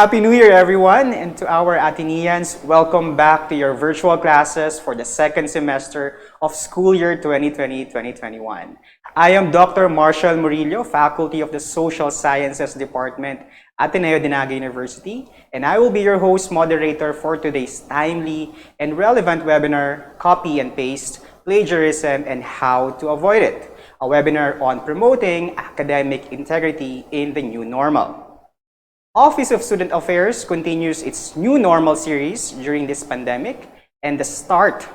Happy New Year, everyone, and to our Ateneans, welcome back to your virtual classes for the second semester of school year 2020-2021. I am Dr. Marshall Murillo, Faculty of the Social Sciences Department, Ateneo de Naga University, and I will be your host moderator for today's timely and relevant webinar, Copy and Paste, Plagiarism, and How to Avoid It, a webinar on promoting academic integrity in the new normal. Office of Student Affairs continues its new normal series during this pandemic, and in the start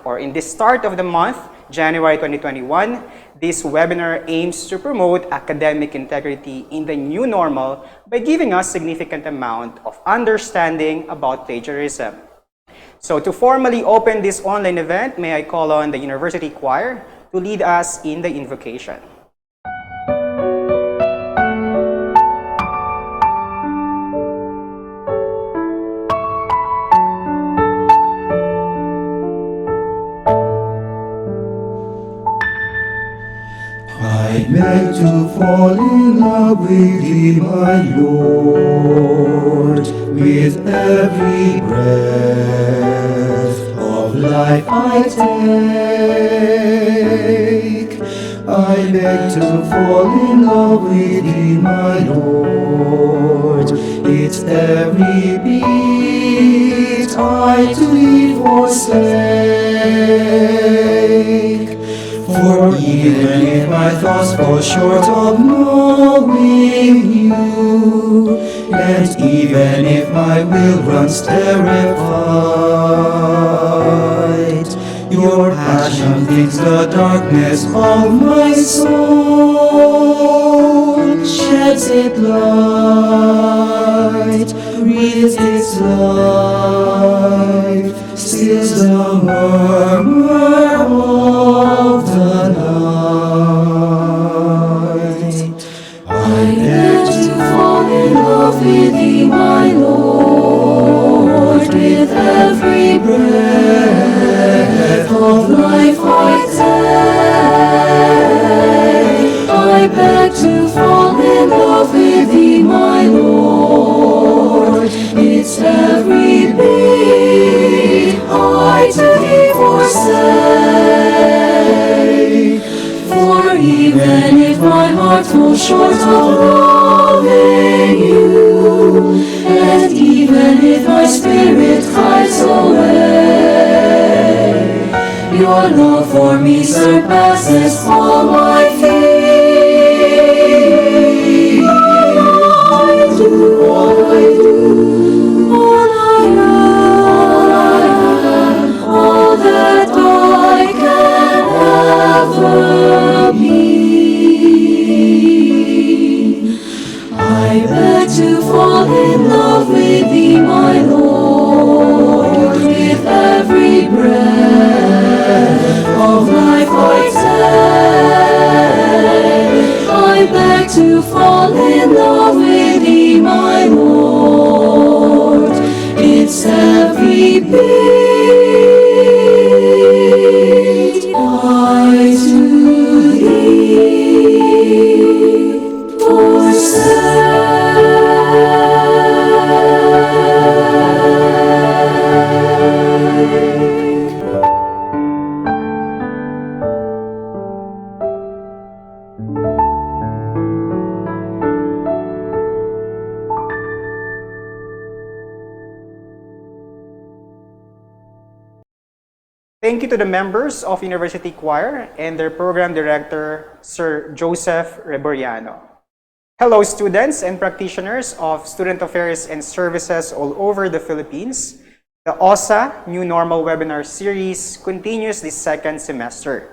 of the month, January 2021, this webinar aims to promote academic integrity in the new normal by giving us significant amount of understanding about plagiarism. So to formally open this online event, may I call on the University Choir to lead us in the invocation. I beg to fall in love with Thee, my Lord, with every breath of life I take. I beg to fall in love with Thee, my Lord, its every beat I to Thee forsake. For even if my thoughts fall short of knowing You, and even if my will runs terrified, Your passion flings the darkness of my soul, sheds its light, breathes its life, stills the murmur of the night. I beg to fall in love with Thee, my Lord, with every breath of life I take. I beg to fall in love with Thee, my Lord, its every beat I to Thee forsake. For even if my heart falls short of loving You, and even if my spirit hides away, Your love for me surpasses all my fears. I do, all I do, all I am, all that I can ever be. I beg to fall in love with Thee, my Lord, with every breath of life I take. I beg to fall in love with Thee, my Lord, its every beat I to Thee forsake. Thank you to the members of University Choir and their program director, Sir Joseph Reboriano. Hello, students and practitioners of Student Affairs and Services all over the Philippines. The OSA New Normal Webinar Series continues this second semester.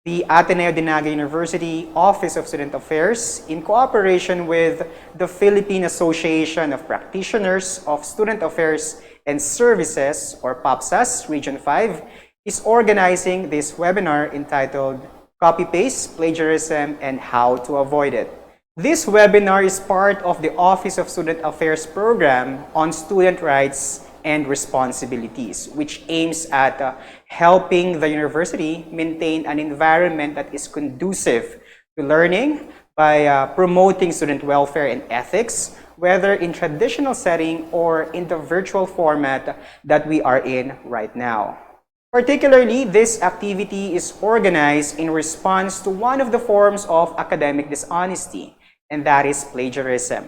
The Ateneo de Naga University Office of Student Affairs, in cooperation with the Philippine Association of Practitioners of Student Affairs and Services, or PAPSAS, Region 5, is organizing this webinar entitled Copy-Paste, Plagiarism, and How to Avoid It. This webinar is part of the Office of Student Affairs program on student rights and responsibilities, which aims at helping the university maintain an environment that is conducive to learning by promoting student welfare and ethics, whether in traditional setting or in the virtual format that we are in right now. Particularly, this activity is organized in response to one of the forms of academic dishonesty, and that is plagiarism,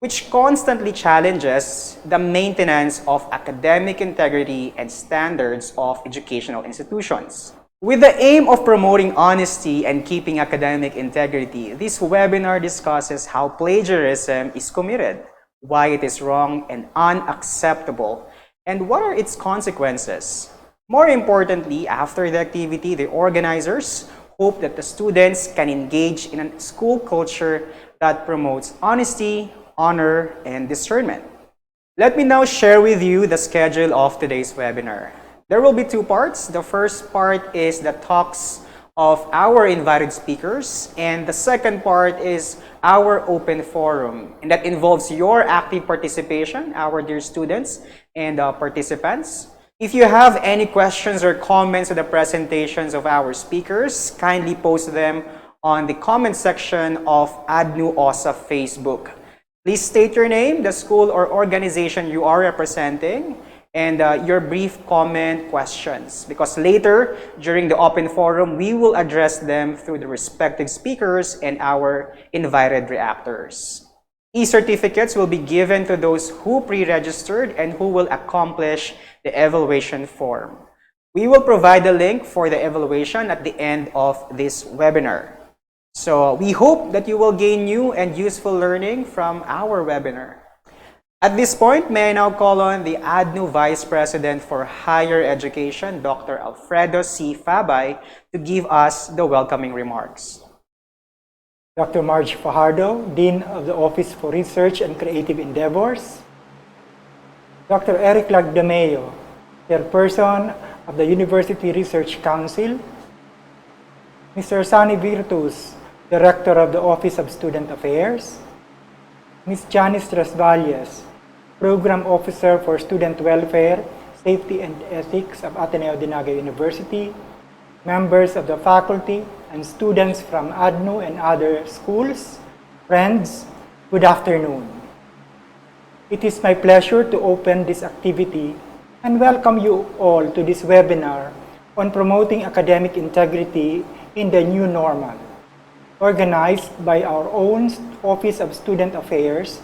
which constantly challenges the maintenance of academic integrity and standards of educational institutions. With the aim of promoting honesty and keeping academic integrity, this webinar discusses how plagiarism is committed, why it is wrong and unacceptable, and what are its consequences. More importantly, after the activity, the organizers hope that the students can engage in a school culture that promotes honesty, honor, and discernment. Let me now share with you the schedule of today's webinar. There will be two parts. The first part is the talks of our invited speakers, and the second part is our open forum, and that involves your active participation, our dear students and participants. If you have any questions or comments on the presentations of our speakers, kindly post them on the comment section of ADNU OSA Facebook. Please state your name, the school or organization you are representing, and your brief comment questions, because later during the open forum, we will address them through the respective speakers and our invited reactors. E-certificates will be given to those who pre-registered and who will accomplish the evaluation form. We will provide the link for the evaluation at the end of this webinar. So we hope that you will gain new and useful learning from our webinar. At this point, may I now call on the ADNU Vice President for Higher Education, Dr. Alfredo C. Fabay, to give us the welcoming remarks. Dr. Marj Fajardo, Dean of the Office for Research and Creative Endeavors. Dr. Eric Lagdameo, Chairperson of the University Research Council. Mr. Sunny Virtus, Director of the Office of Student Affairs. Ms. Janice Trasvalles, Program Officer for Student Welfare, Safety and Ethics of Ateneo de Naga University. Members of the faculty and students from ADNU and other schools, friends, good afternoon. It is my pleasure to open this activity and welcome you all to this webinar on promoting academic integrity in the new normal, organized by our own Office of Student Affairs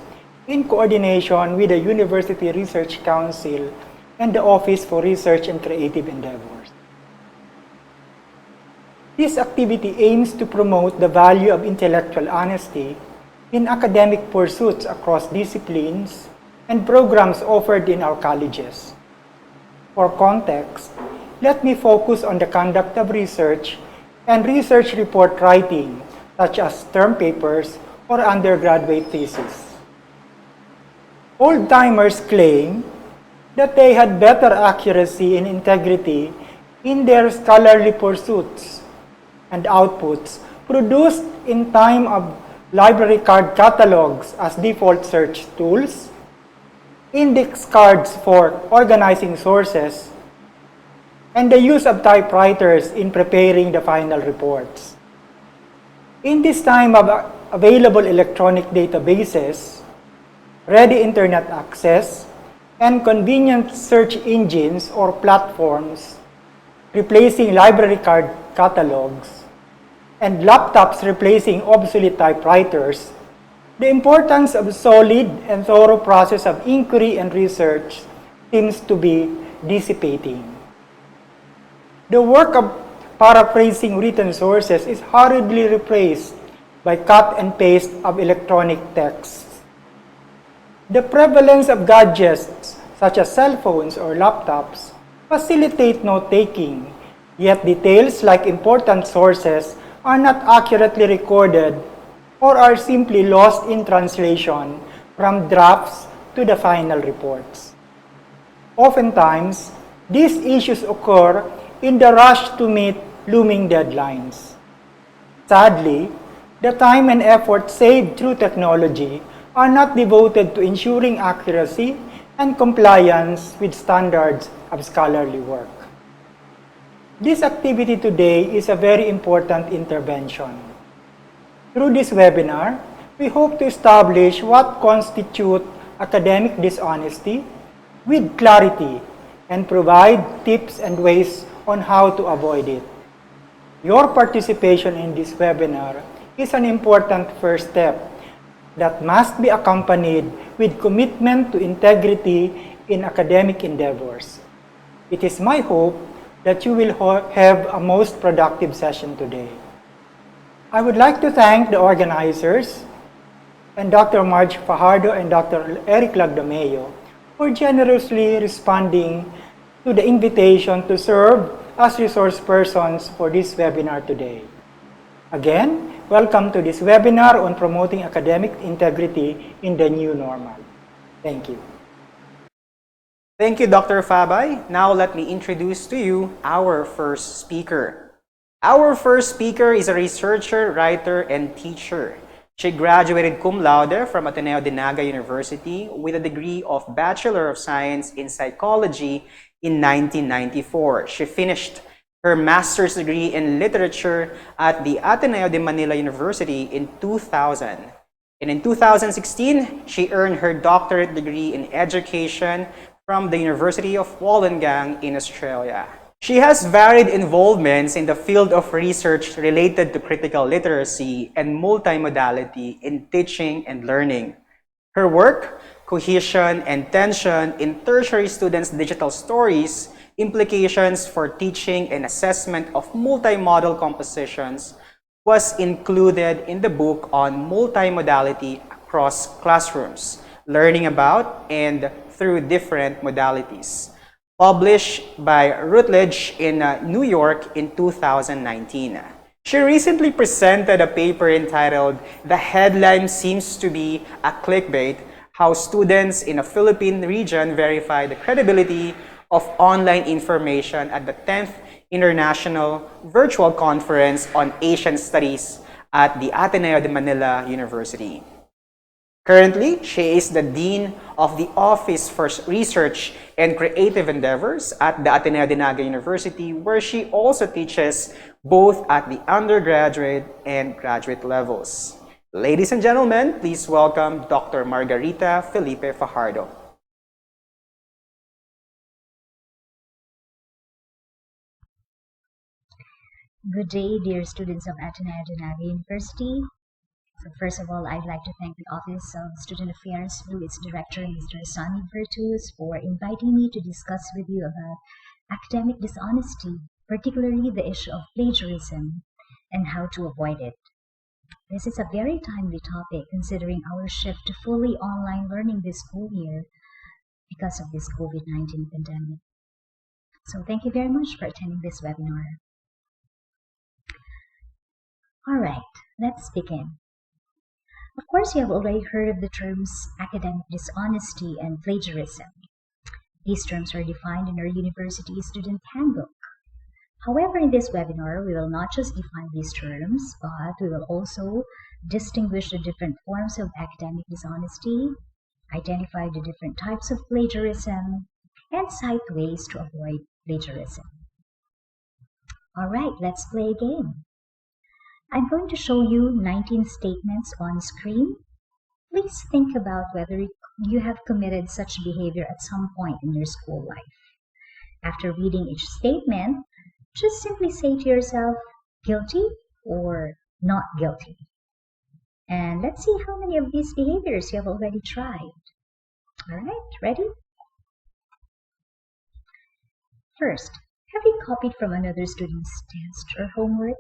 in coordination with the University Research Council and the Office for Research and Creative Endeavors. This activity aims to promote the value of intellectual honesty in academic pursuits across disciplines and programs offered in our colleges. For context, let me focus on the conduct of research and research report writing, such as term papers or undergraduate theses. Old-timers claim that they had better accuracy and integrity in their scholarly pursuits and outputs produced in time of library card catalogs as default search tools, index cards for organizing sources, and the use of typewriters in preparing the final reports. In this time of available electronic databases, ready internet access, and convenient search engines or platforms replacing library card catalogs, and laptops replacing obsolete typewriters, the importance of a solid and thorough process of inquiry and research seems to be dissipating. The work of paraphrasing written sources is hurriedly replaced by cut and paste of electronic texts. The prevalence of gadgets such as cell phones or laptops facilitate note-taking, yet details like important sources are not accurately recorded or are simply lost in translation from drafts to the final reports. Oftentimes, these issues occur in the rush to meet looming deadlines. Sadly, the time and effort saved through technology are not devoted to ensuring accuracy and compliance with standards of scholarly work. This activity today is a very important intervention. Through this webinar, we hope to establish what constitutes academic dishonesty with clarity and provide tips and ways on how to avoid it. Your participation in this webinar is an important first step that must be accompanied with commitment to integrity in academic endeavors. It is my hope that you will have a most productive session today. I would like to thank the organizers and Dr. Marge Fajardo and Dr. Eric Lagdameo for generously responding to the invitation to serve as resource persons for this webinar today. Again, welcome to this webinar on promoting academic integrity in the new normal. Thank you. Thank you, Dr. Fabay. Now let me introduce to you our first speaker. Our first speaker is a researcher, writer, and teacher. She graduated cum laude from Ateneo de Naga University with a degree of Bachelor of Science in Psychology in 1994. She finished her master's degree in literature at the Ateneo de Manila University in 2000. And in 2016, she earned her doctorate degree in education from the University of Wollongong in Australia. She has varied involvements in the field of research related to critical literacy and multimodality in teaching and learning. Her work, Cohesion and Tension in Tertiary Students' Digital Stories, Implications for Teaching and Assessment of Multimodal Compositions, was included in the book on multimodality across classrooms, learning about and through different modalities, published by Routledge in New York in 2019. She recently presented a paper entitled "The Headline Seems to Be a Clickbait: How Students in a Philippine Region Verify the Credibility of Online Information" at the 10th International Virtual Conference on Asian Studies at the Ateneo de Manila University. Currently, she is the Dean of the Office for Research and Creative Endeavors at the Ateneo de Naga University, where she also teaches both at the undergraduate and graduate levels. Ladies and gentlemen, please welcome Dr. Margarita Felipe-Fajardo. Good day, dear students of Ateneo de Naga University. So first of all, I'd like to thank the Office of Student Affairs through its director, Mr. Sonny Virtus, for inviting me to discuss with you about academic dishonesty, particularly the issue of plagiarism and how to avoid it. This is a very timely topic considering our shift to fully online learning this school year because of this COVID-19 pandemic. So thank you very much for attending this webinar. All right, let's begin. Of course, you have already heard of the terms academic dishonesty and plagiarism. These terms are defined in our university student handbook. However, in this webinar, we will not just define these terms, but we will also distinguish the different forms of academic dishonesty, identify the different types of plagiarism, and cite ways to avoid plagiarism. All right, let's play a game. I'm going to show you 19 statements on screen. Please think about whether you have committed such behavior at some point in your school life. After reading each statement, just simply say to yourself, guilty or not guilty. And let's see how many of these behaviors you have already tried. All right, ready? First, have you copied from another student's test or homework?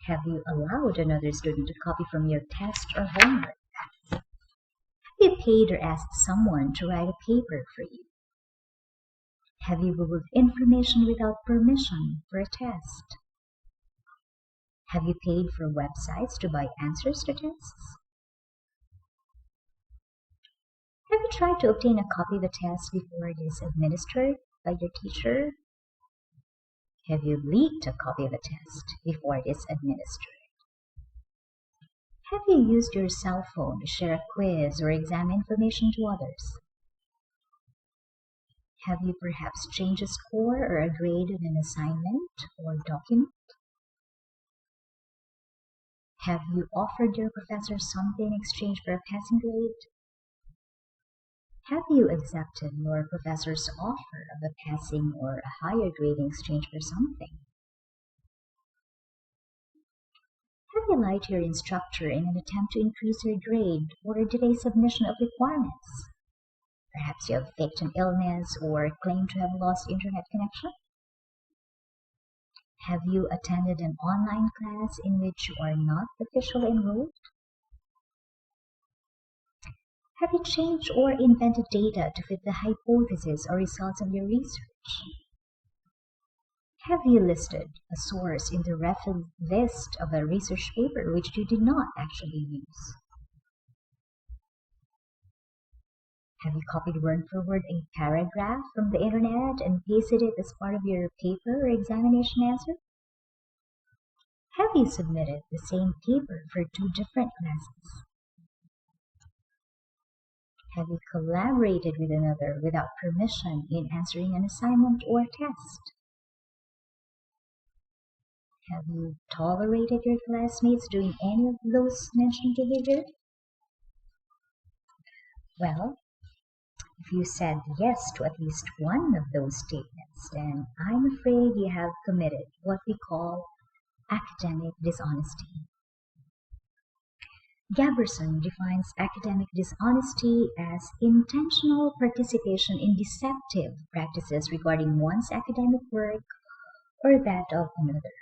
Have you allowed another student to copy from your test or homework? Have you paid or asked someone to write a paper for you? Have you Googled information without permission for a test? Have you paid for websites to buy answers to tests? Have you tried to obtain a copy of a test before it is administered by your teacher? Have you leaked a copy of a test before it is administered? Have you used your cell phone to share a quiz or exam information to others? Have you perhaps changed a score or a grade on an assignment or document? Have you offered your professor something in exchange for a passing grade? Have you accepted your professor's offer of a passing or a higher grade in exchange for something? Have you lied to your instructor in an attempt to increase your grade or delay submission of requirements? Perhaps you have faked an illness or claimed to have lost internet connection? Have you attended an online class in which you are not officially enrolled? Have you changed or invented data to fit the hypothesis or results of your research? Have you listed a source in the reference list of a research paper which you did not actually use? Have you copied word for word a paragraph from the internet and pasted it as part of your paper or examination answer? Have you submitted the same paper for 2 different classes? Have you collaborated with another without permission in answering an assignment or test? Have you tolerated your classmates doing any of those mentioned behavior? Well, if you said yes to at least one of those statements, then I'm afraid you have committed what we call academic dishonesty. Chairperson defines academic dishonesty as intentional participation in deceptive practices regarding one's academic work or that of another.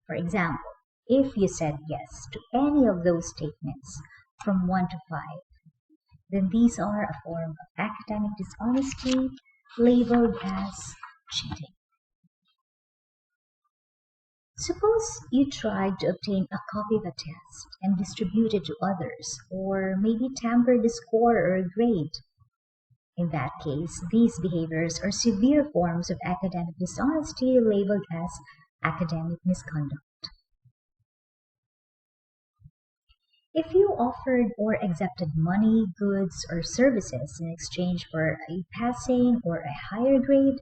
For example, if you said yes to any of those statements from 1 to 5, then these are a form of academic dishonesty labeled as cheating. Suppose you tried to obtain a copy of a test and distribute it to others, or maybe tamper the score or a grade. In that case, these behaviors are severe forms of academic dishonesty labeled as academic misconduct. If you offered or accepted money, goods, or services in exchange for a passing or a higher grade,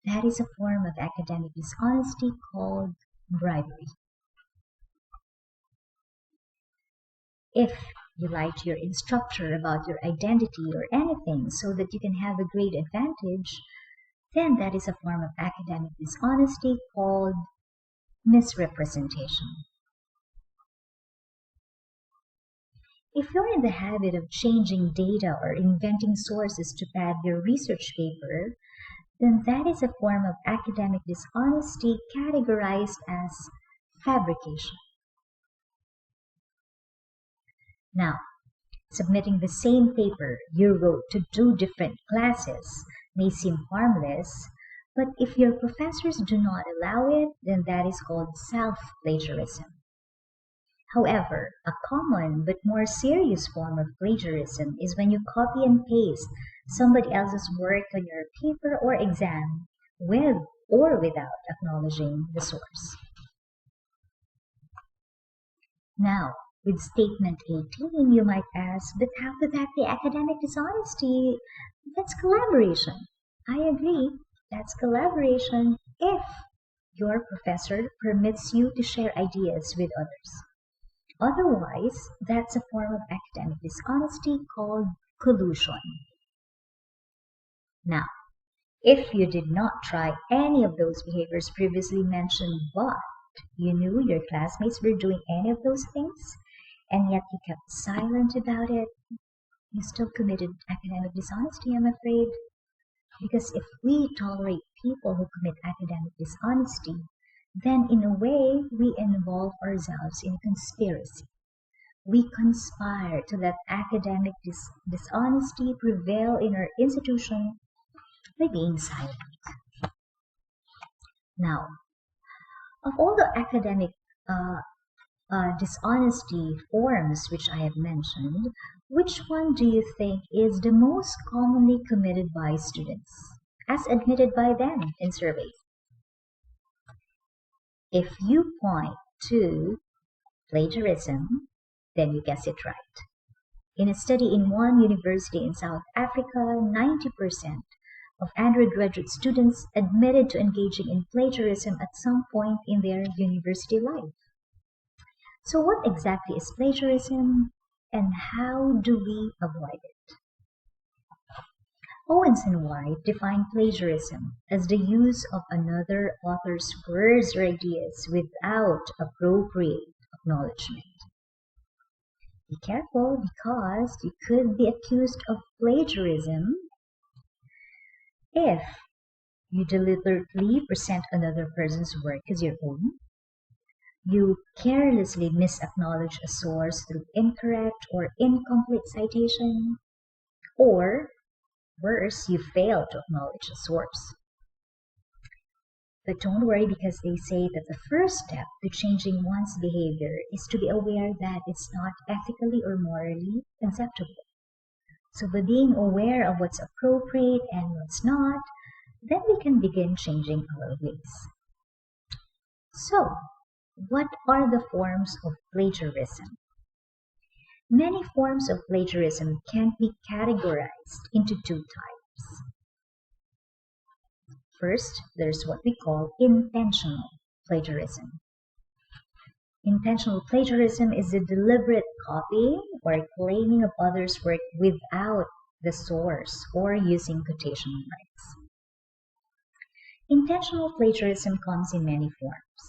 that is a form of academic dishonesty called bribery. If you lie to your instructor about your identity or anything so that you can have a grade advantage, then that is a form of academic dishonesty called misrepresentation. If you're in the habit of changing data or inventing sources to pad your research paper, then that is a form of academic dishonesty categorized as fabrication. Now, submitting the same paper you wrote to 2 different classes may seem harmless, but if your professors do not allow it, then that is called self-plagiarism. However, a common but more serious form of plagiarism is when you copy and paste somebody else's work on your paper or exam with or without acknowledging the source. Now, with statement 18, you might ask, but how could that be academic dishonesty? That's collaboration. I agree, that's collaboration if your professor permits you to share ideas with others. Otherwise, that's a form of academic dishonesty called collusion. Now, if you did not try any of those behaviors previously mentioned, but you knew your classmates were doing any of those things, and yet you kept silent about it, you still committed academic dishonesty, I'm afraid. Because if we tolerate people who commit academic dishonesty, then in a way we involve ourselves in conspiracy. We conspire to let academic dishonesty prevail in our institution by being silent. Now, of all the academic dishonesty forms which I have mentioned, which one do you think is the most commonly committed by students, as admitted by them in surveys? If you point to plagiarism, then you guess it right. In a study in one university in South Africa, 90% of undergraduate students admitted to engaging in plagiarism at some point in their university life. So what exactly is plagiarism and how do we avoid it? Owens and White define plagiarism as the use of another author's words or ideas without appropriate acknowledgement. Be careful because you could be accused of plagiarism if you deliberately present another person's work as your own, you carelessly misacknowledge a source through incorrect or incomplete citation, or worse, you fail to acknowledge a source. But don't worry because they say that the first step to changing one's behavior is to be aware that it's not ethically or morally acceptable. So by being aware of what's appropriate and what's not, then we can begin changing our ways. So, what are the forms of plagiarism? Many forms of plagiarism can be categorized into two types. First, there's what we call intentional plagiarism. Intentional plagiarism is the deliberate copying or claiming of others' work without the source or using quotation marks. Intentional plagiarism comes in many forms.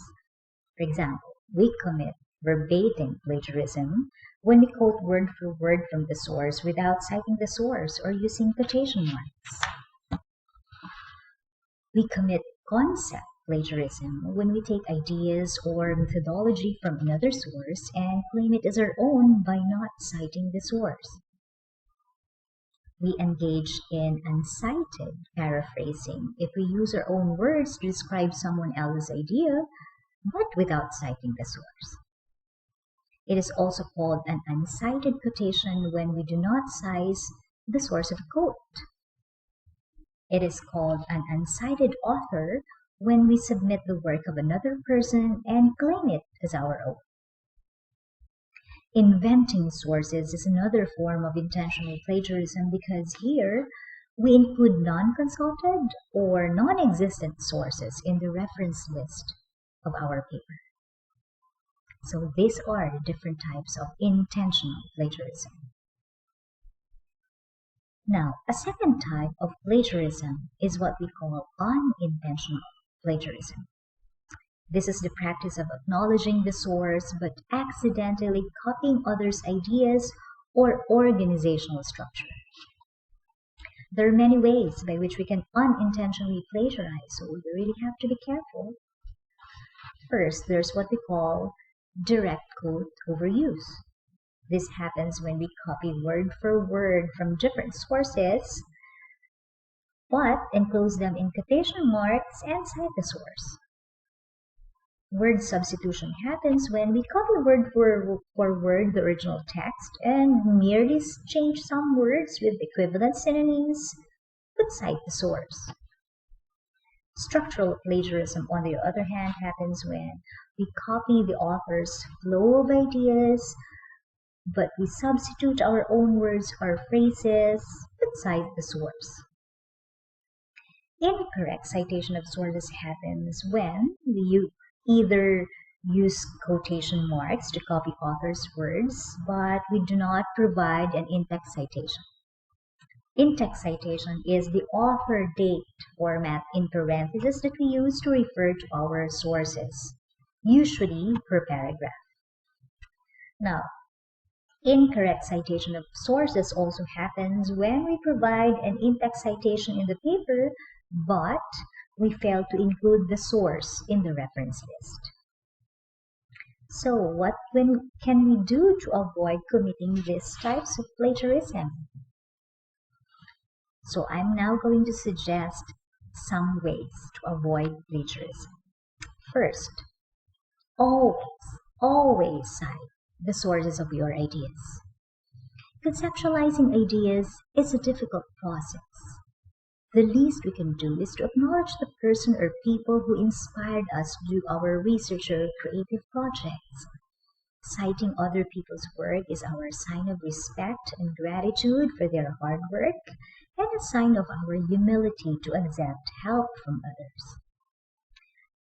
For example, we commit verbatim plagiarism when we quote word for word from the source without citing the source or using quotation marks. We commit concept plagiarism when we take ideas or methodology from another source and claim it as our own by not citing the source. We engage in uncited paraphrasing if we use our own words to describe someone else's idea, but without citing the source. It is also called an uncited quotation when we do not cite the source of the quote. It is called an uncited author when we submit the work of another person and claim it as our own. Inventing sources is another form of intentional plagiarism because here we include non-consulted or non-existent sources in the reference list of our paper. So these are the different types of intentional plagiarism. Now, a second type of plagiarism is what we call unintentional plagiarism. This is the practice of acknowledging the source but accidentally copying others' ideas or organizational structure. There are many ways by which we can unintentionally plagiarize, so we really have to be careful. First, there's what we call direct quote overuse. This happens when we copy word for word from different sources, but enclose them in quotation marks and cite the source. Word substitution happens when we copy word for word the original text and merely change some words with equivalent synonyms, but cite the source. Structural plagiarism, on the other hand, happens when we copy the author's flow of ideas, but we substitute our own words or phrases, but cite the source. Incorrect citation of sources happens when we either use quotation marks to copy author's words, but we do not provide an in-text citation. In-text citation is the author date format in parentheses that we use to refer to our sources, usually per paragraph. Now, incorrect citation of sources also happens when we provide an in-text citation in the paper, but we fail to include the source in the reference list. So what can we do to avoid committing these types of plagiarism? So I'm now going to suggest some ways to avoid plagiarism. First, always cite the sources of your ideas. Conceptualizing ideas is a difficult process. The least we can do is to acknowledge the person or people who inspired us to do our research or creative projects. Citing other people's work is our sign of respect and gratitude for their hard work and a sign of our humility to accept help from others.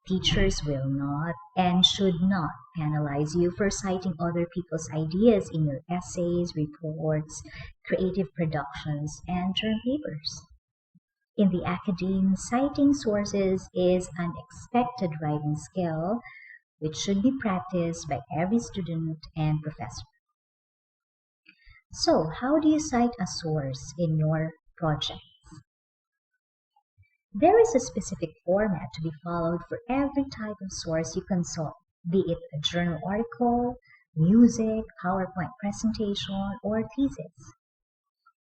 Teachers will not and should not penalize you for citing other people's ideas in your essays, reports, creative productions, and term papers. In the academe, citing sources is an expected writing skill which should be practiced by every student and professor. So, how do you cite a source in your project? There is a specific format to be followed for every type of source you consult, be it a journal article, music, PowerPoint presentation, or thesis.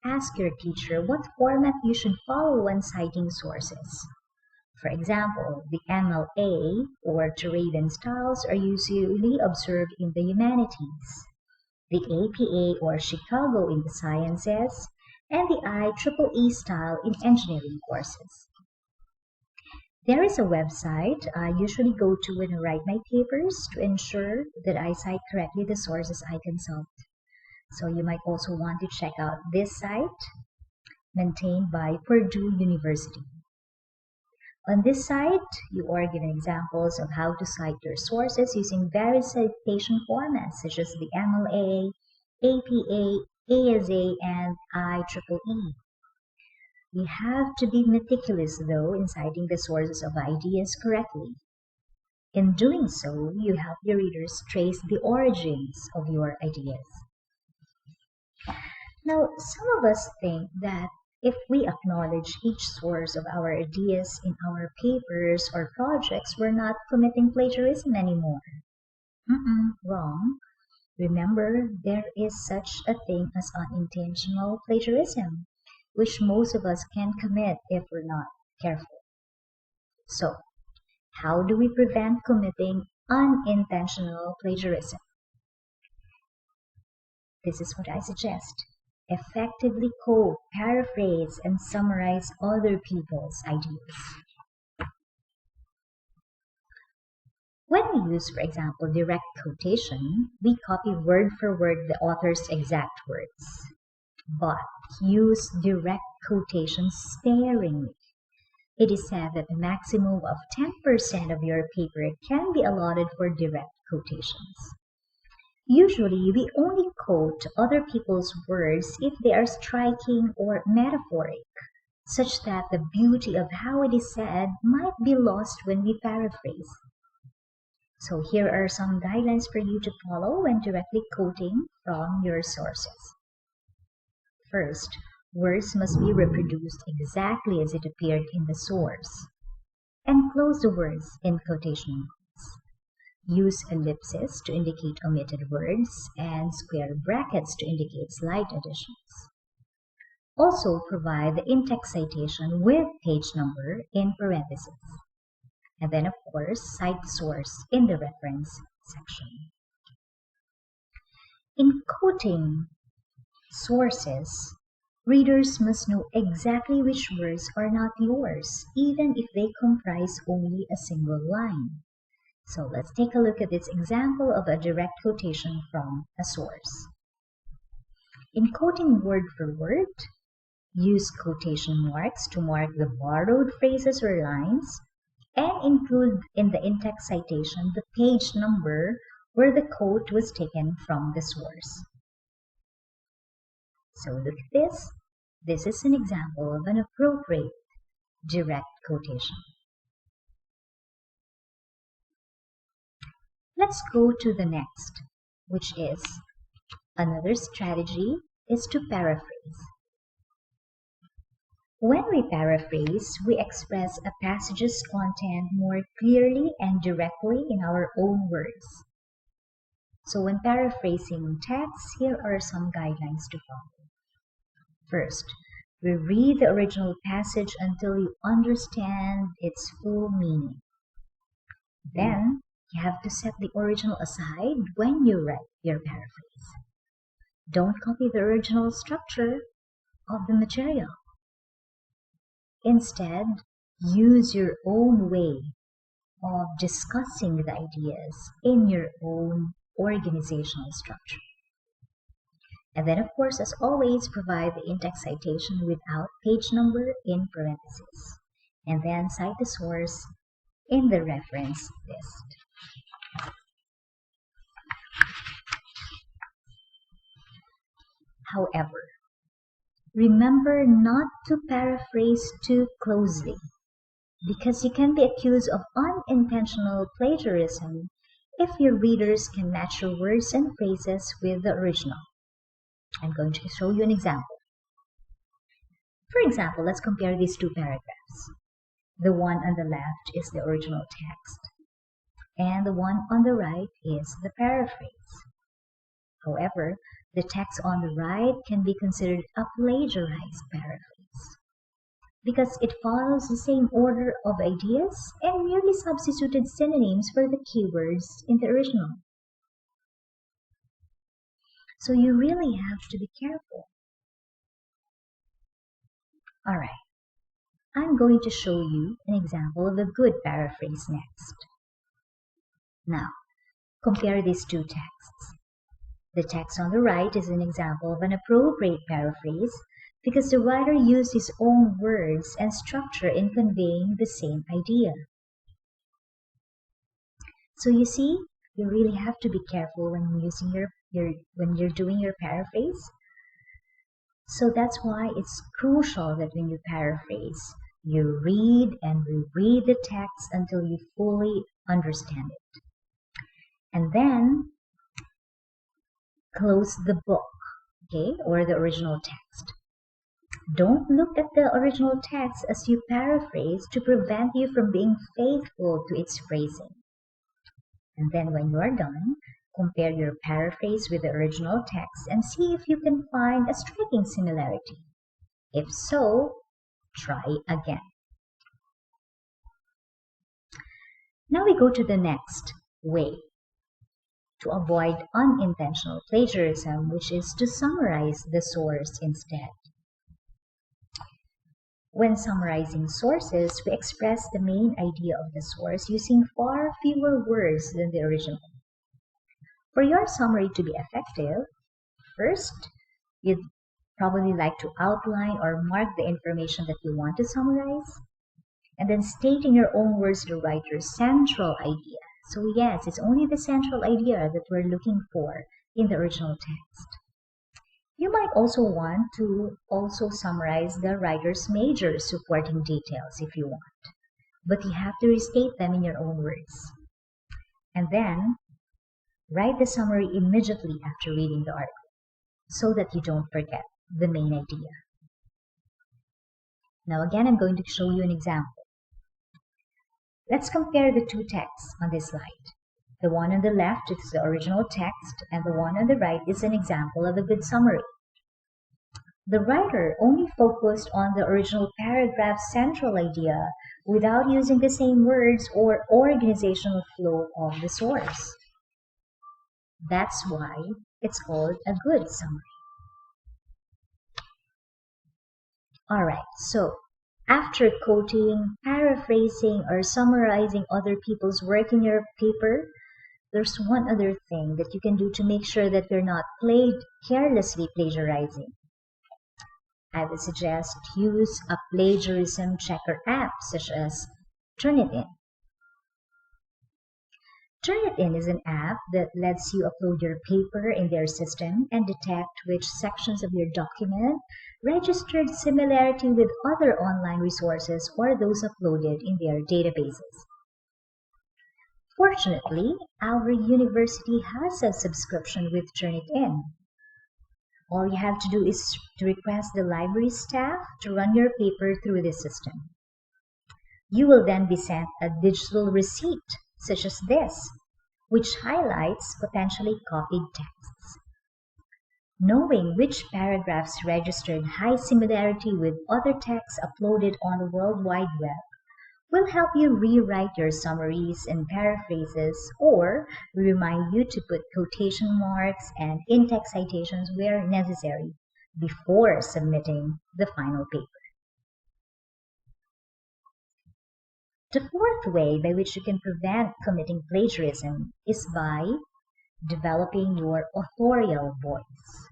Ask your teacher what format you should follow when citing sources. For example, the MLA or Turabian styles are usually observed in the humanities, the APA or Chicago in the sciences, and the IEEE style in engineering courses. There is a website I usually go to when I write my papers to ensure that I cite correctly the sources I consult. So you might also want to check out this site maintained by Purdue University. On this site, you are given examples of how to cite your sources using various citation formats such as the MLA, APA, ASA, and IEEE. You have to be meticulous, though, in citing the sources of ideas correctly. In doing so, you help your readers trace the origins of your ideas. Now, some of us think that if we acknowledge each source of our ideas in our papers or projects, we're not committing plagiarism anymore. Wrong. Remember, there is such a thing as unintentional plagiarism, which most of us can commit if we're not careful. So, how do we prevent committing unintentional plagiarism? This is what I suggest. Effectively quote, paraphrase, and summarize other people's ideas. When we use, for example, direct quotation, we copy word for word the author's exact words. But use direct quotation sparingly. It is said that a maximum of 10% of your paper can be allotted for direct quotations. Usually, we only quote other people's words if they are striking or metaphoric, such that the beauty of how it is said might be lost when we paraphrase. So here are some guidelines for you to follow when directly quoting from your sources. First, words must be reproduced exactly as it appeared in the source. Enclose the words in quotation marks. Use ellipses to indicate omitted words and square brackets to indicate slight additions. Also provide the in-text citation with page number in parentheses. And then, of course, cite the source in the reference section. In quoting sources, readers must know exactly which words are not yours, even if they comprise only a single line. So let's take a look at this example of a direct quotation from a source. In quoting word for word, use quotation marks to mark the borrowed phrases or lines, and include in the in-text citation the page number where the quote was taken from the source. So look at this. This is an example of an appropriate direct quotation. Let's go to the next, which is another strategy is to paraphrase. When we paraphrase, we express a passage's content more clearly and directly in our own words. So when paraphrasing text, here are some guidelines to follow. First, we read the original passage until you understand its full meaning. Then, you have to set the original aside when you write your paraphrase. Don't copy the original structure of the material. Instead, use your own way of discussing the ideas in your own organizational structure. And then, of course, as always, provide the in-text citation without page number in parentheses. And then cite the source in the reference list. However, remember not to paraphrase too closely, because you can be accused of unintentional plagiarism if your readers can match your words and phrases with the original. I'm going to show you an example. For example, let's compare these two paragraphs. The one on the left is the original text, and the one on the right is the paraphrase. However, the text on the right can be considered a plagiarized paraphrase because it follows the same order of ideas and merely substituted synonyms for the keywords in the original. So you really have to be careful. Alright, I'm going to show you an example of a good paraphrase next. Now, compare these two texts. The text on the right is an example of an appropriate paraphrase because the writer used his own words and structure in conveying the same idea. So you see, you really have to be careful when using when you're doing your paraphrase. So that's why it's crucial that when you paraphrase, you read and reread the text until you fully understand it. And then close the book, okay, or the original text. Don't look at the original text as you paraphrase to prevent you from being faithful to its phrasing. And then when you are done, compare your paraphrase with the original text and see if you can find a striking similarity. If so, try again. Now we go to the next way to avoid unintentional plagiarism, which is to summarize the source instead. When summarizing sources, we express the main idea of the source using far fewer words than the original. For your summary to be effective, first, you'd probably like to outline or mark the information that you want to summarize, and then state in your own words the writer's central idea. So yes, it's only the central idea that we're looking for in the original text. You might also want to summarize the writer's major supporting details if you want, but you have to restate them in your own words. And then write the summary immediately after reading the article so that you don't forget the main idea. Now again, I'm going to show you an example. Let's compare the two texts on this slide. The one on the left is the original text, and the one on the right is an example of a good summary. The writer only focused on the original paragraph's central idea without using the same words or organizational flow of the source. That's why it's called a good summary. Alright, so after quoting, paraphrasing, or summarizing other people's work in your paper, there's one other thing that you can do to make sure that you're not carelessly plagiarizing. I would suggest use a plagiarism checker app such as Turnitin. Turnitin is an app that lets you upload your paper in their system and detect which sections of your document registered similarity with other online resources or those uploaded in their databases. Fortunately, our university has a subscription with Turnitin. All you have to do is to request the library staff to run your paper through this system. You will then be sent a digital receipt, such as this, which highlights potentially copied texts. Knowing which paragraphs registered high similarity with other texts uploaded on the World Wide Web will help you rewrite your summaries and paraphrases, or remind you to put quotation marks and in-text citations where necessary before submitting the final paper. The fourth way by which you can prevent committing plagiarism is by developing your authorial voice.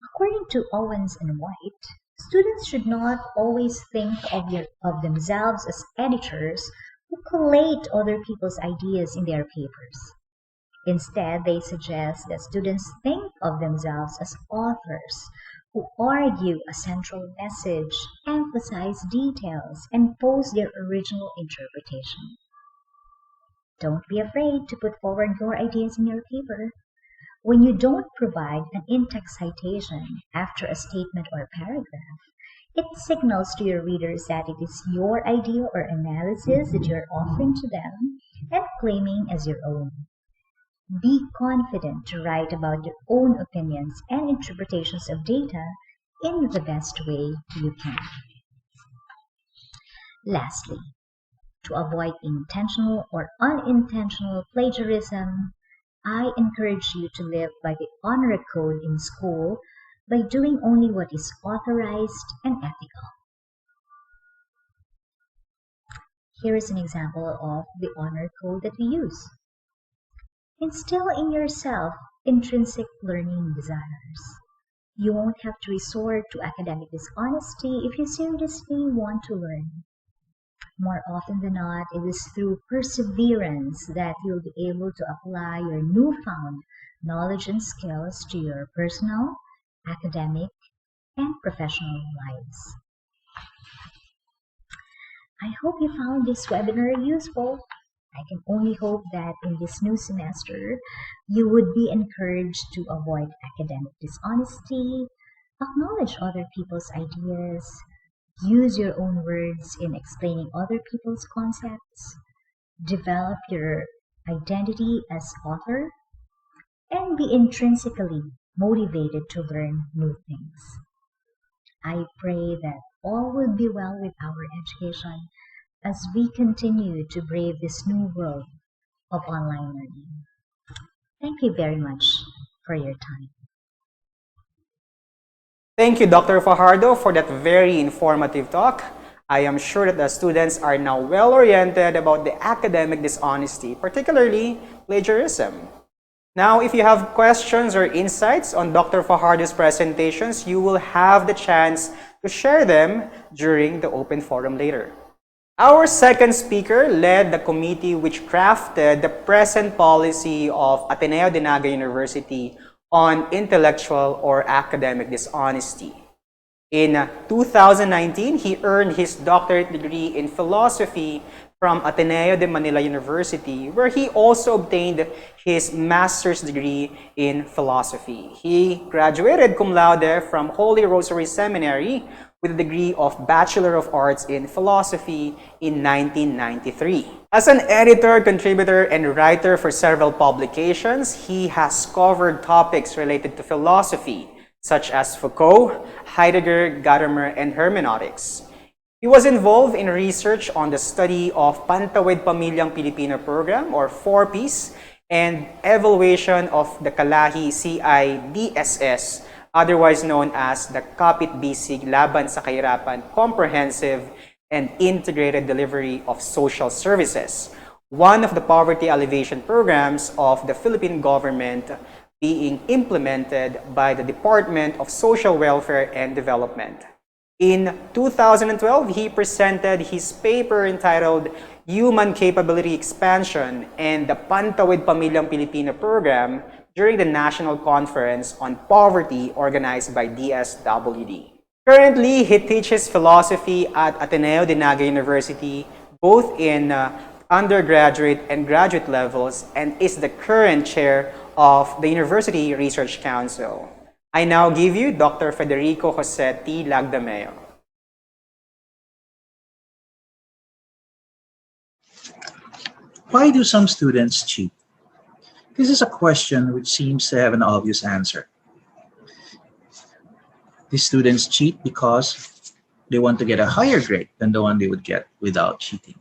According to Owens and White, Students should not always think of themselves as editors who collate other people's ideas in their papers. Instead, they suggest that students think of themselves as authors who argue a central message, emphasize details, and pose their original interpretation. Don't be afraid to put forward your ideas in your paper. When you don't provide an in-text citation after a statement or paragraph, it signals to your readers that it is your idea or analysis that you're offering to them and claiming as your own. Be confident to write about your own opinions and interpretations of data in the best way you can. Lastly, to avoid intentional or unintentional plagiarism, I encourage you to live by the honor code in school by doing only what is authorized and ethical. Here is an example of the honor code that we use. Instill in yourself intrinsic learning desires. You won't have to resort to academic dishonesty if you seriously want to learn. More often than not, it is through perseverance that you'll be able to apply your newfound knowledge and skills to your personal, academic, and professional lives. I hope you found this webinar useful. I can only hope that in this new semester, you would be encouraged to avoid academic dishonesty, acknowledge other people's ideas, use your own words in explaining other people's concepts, develop your identity as author, and be intrinsically motivated to learn new things. I pray that all will be well with our education as we continue to brave this new world of online learning. Thank you very much for your time. Thank you, Dr. Fajardo, for that very informative talk. I am sure that the students are now well-oriented about the academic dishonesty, particularly plagiarism. Now, if you have questions or insights on Dr. Fajardo's presentations, you will have the chance to share them during the open forum later. Our second speaker led the committee which crafted the present policy of Ateneo de Naga University on intellectual or academic dishonesty. In 2019, he earned his doctorate degree in philosophy from Ateneo de Manila University, where he also obtained his master's degree in philosophy. He graduated cum laude from Holy Rosary Seminary with a degree of Bachelor of Arts in Philosophy in 1993. As an editor, contributor, and writer for several publications, he has covered topics related to philosophy, such as Foucault, Heidegger, Gadamer, and hermeneutics. He was involved in research on the study of Pantawid Pamilyang Pilipino program, or 4Ps, and evaluation of the Kalahi CIDSS, otherwise known as the Kapit Bisig Laban sa Kahirapan Comprehensive and Integrated Delivery of Social Services, one of the poverty alleviation programs of the Philippine government being implemented by the Department of Social Welfare and Development. In 2012, he presented his paper entitled Human Capability Expansion and the Pantawid Pamilyang Pilipino program during the National Conference on Poverty organized by DSWD. Currently, he teaches philosophy at Ateneo de Naga University, both in undergraduate and graduate levels, and is the current chair of the University Research Council. I now give you Dr. Federico Jose T. Lagdameo. Why do some students cheat? This is a question which seems to have an obvious answer. These students cheat because they want to get a higher grade than the one they would get without cheating.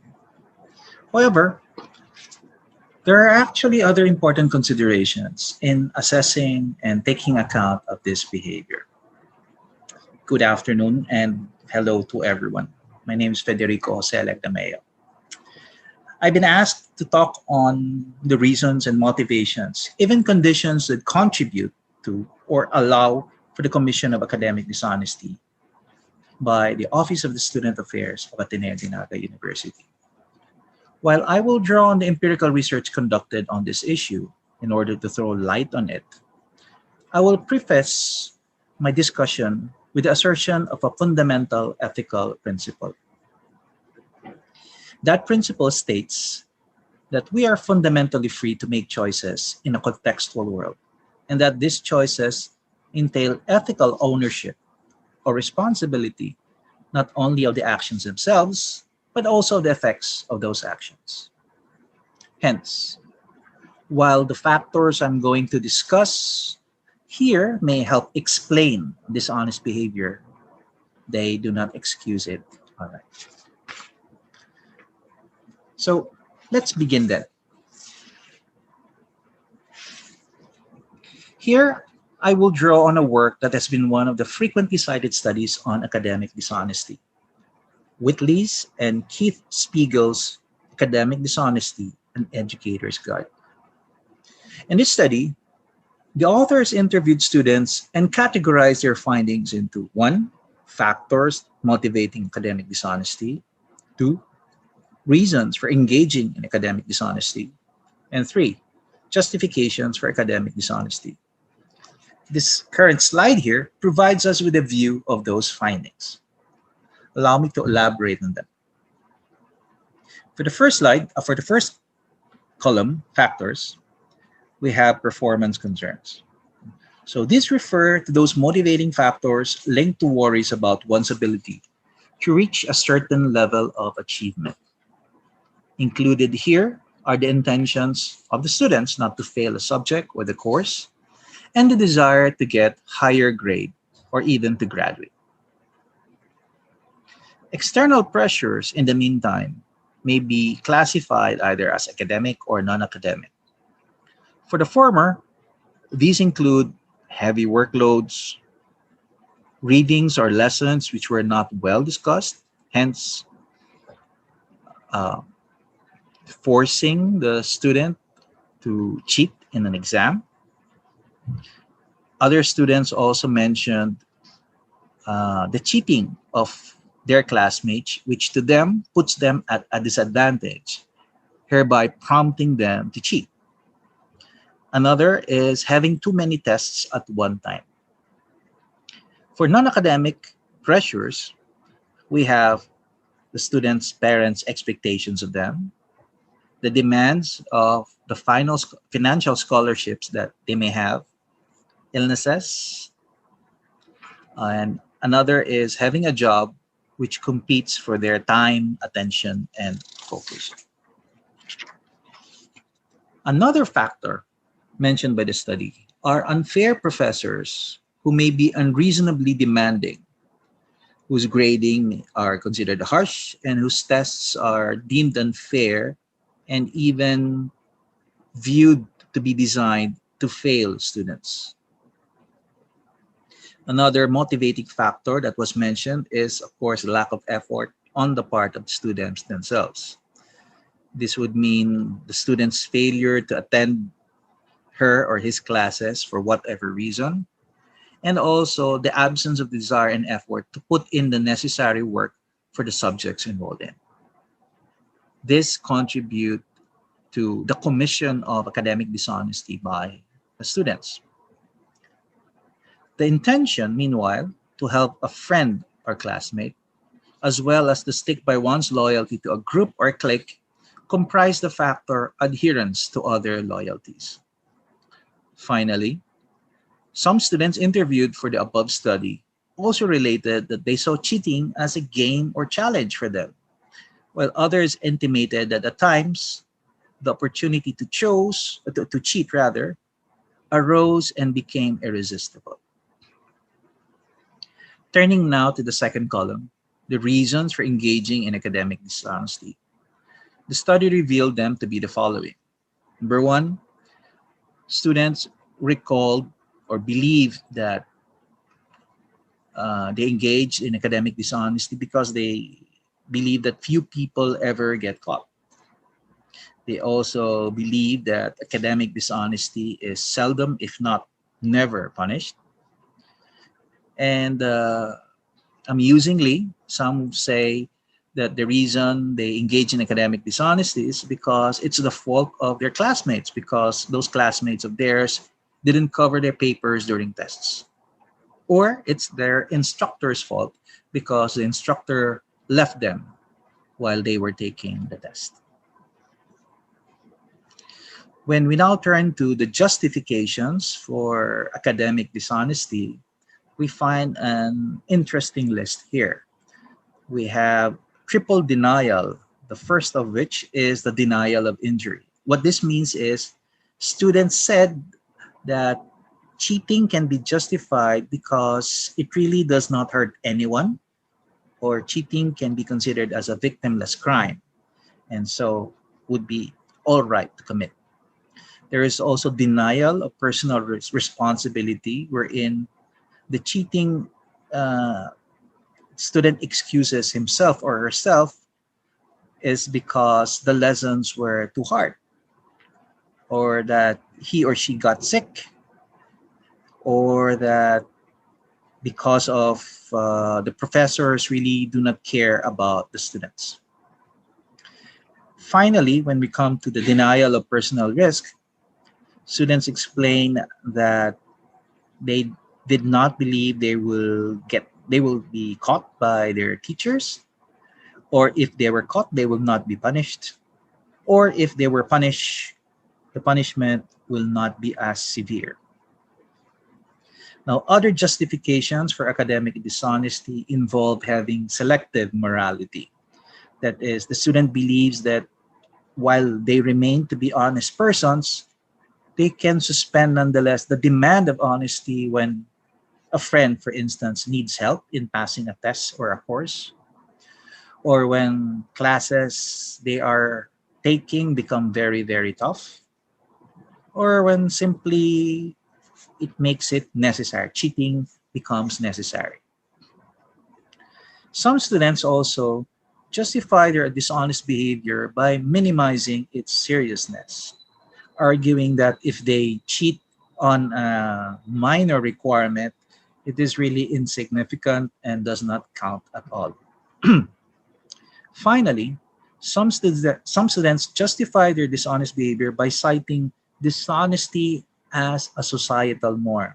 However, there are actually other important considerations in assessing and taking account of this behavior. Good afternoon and hello to everyone. My name is Federico Jose Lagdameo. I've been asked to talk on the reasons and motivations, even conditions that contribute to or allow for the commission of academic dishonesty. by the Office of the Student Affairs of Ateneo de Naga University. While I will draw on the empirical research conducted on this issue in order to throw light on it, I will preface my discussion with the assertion of a fundamental ethical principle. That principle states that we are fundamentally free to make choices in a contextual world, and that these choices entail ethical ownership or responsibility not only of the actions themselves, but also the effects of those actions. Hence, while the factors I'm going to discuss here may help explain dishonest behavior, they do not excuse it. All right. So let's begin then. Here, I will draw on a work that has been one of the frequently cited studies on academic dishonesty. Whitley's and Keith Spiegel's Academic Dishonesty, an Educator's Guide. In this study, the authors interviewed students and categorized their findings into 1. Factors motivating academic dishonesty, 2. Reasons for engaging in academic dishonesty, and 3. Justifications for academic dishonesty. This current slide here provides us with a view of those findings. Allow me to elaborate on them. For the first column, factors, we have performance concerns. So these refer to those motivating factors linked to worries about one's ability to reach a certain level of achievement. Included here are the intentions of the students not to fail a subject or the course, and the desire to get higher grade or even to graduate. External pressures, in the meantime, may be classified either as academic or non-academic. For the former, these include heavy workloads, readings or lessons which were not well discussed, hence forcing the student to cheat in an exam. Other students also mentioned the cheating of their classmates, which to them puts them at a disadvantage, hereby prompting them to cheat. Another is having too many tests at one time. For non-academic pressures, we have the students' parents' expectations of them, the demands of the financial scholarships that they may have, illnesses, and another is having a job which competes for their time, attention, and focus. Another factor mentioned by the study are unfair professors who may be unreasonably demanding, whose grading are considered harsh, and whose tests are deemed unfair and even viewed to be designed to fail students. Another motivating factor that was mentioned is, of course, lack of effort on the part of the students themselves. This would mean the student's failure to attend her or his classes for whatever reason, and also the absence of desire and effort to put in the necessary work for the subjects enrolled in. This contribute to the commission of academic dishonesty by the students. The intention, meanwhile, to help a friend or classmate, as well as to stick by one's loyalty to a group or clique, comprise the factor adherence to other loyalties. Finally, some students interviewed for the above study also related that they saw cheating as a game or challenge for them, while others intimated that at times the opportunity to cheat rather, arose and became irresistible. Turning now to the second column, the reasons for engaging in academic dishonesty. The study revealed them to be the following. Number 1, students recalled or believed that they engaged in academic dishonesty because they believe that few people ever get caught. They also believe that academic dishonesty is seldom, if not never, punished. And Amusingly, some say that the reason they engage in academic dishonesty is because it's the fault of their classmates, because those classmates of theirs didn't cover their papers during tests. Or it's their instructor's fault because the instructor left them while they were taking the test. When we now turn to the justifications for academic dishonesty, we find an interesting list here. We have triple denial, the first of which is the denial of injury. What this means is students said that cheating can be justified because it really does not hurt anyone, or cheating can be considered as a victimless crime, and so would be all right to commit. There is also denial of personal responsibility, wherein the cheating uh, student excuses himself or herself is because the lessons were too hard, or that he or she got sick, or that because of the professors really do not care about the students. Finally, when we come to the denial of personal risk, students explain that they did not believe they will be caught by their teachers, or if they were caught they will not be punished, or if they were punished, the punishment will not be as severe. Now, other justifications for academic dishonesty involve having selective morality. That is, the student believes that while they remain to be honest persons, they can suspend nonetheless the demand of honesty when a friend, for instance, needs help in passing a test or a course, or when classes they are taking become very, very tough, or when simply it makes it necessary. Cheating becomes necessary. Some students also justify their dishonest behavior by minimizing its seriousness, arguing that if they cheat on a minor requirement, it is really insignificant and does not count at all. Finally, some students justify their dishonest behavior by citing dishonesty as a societal norm.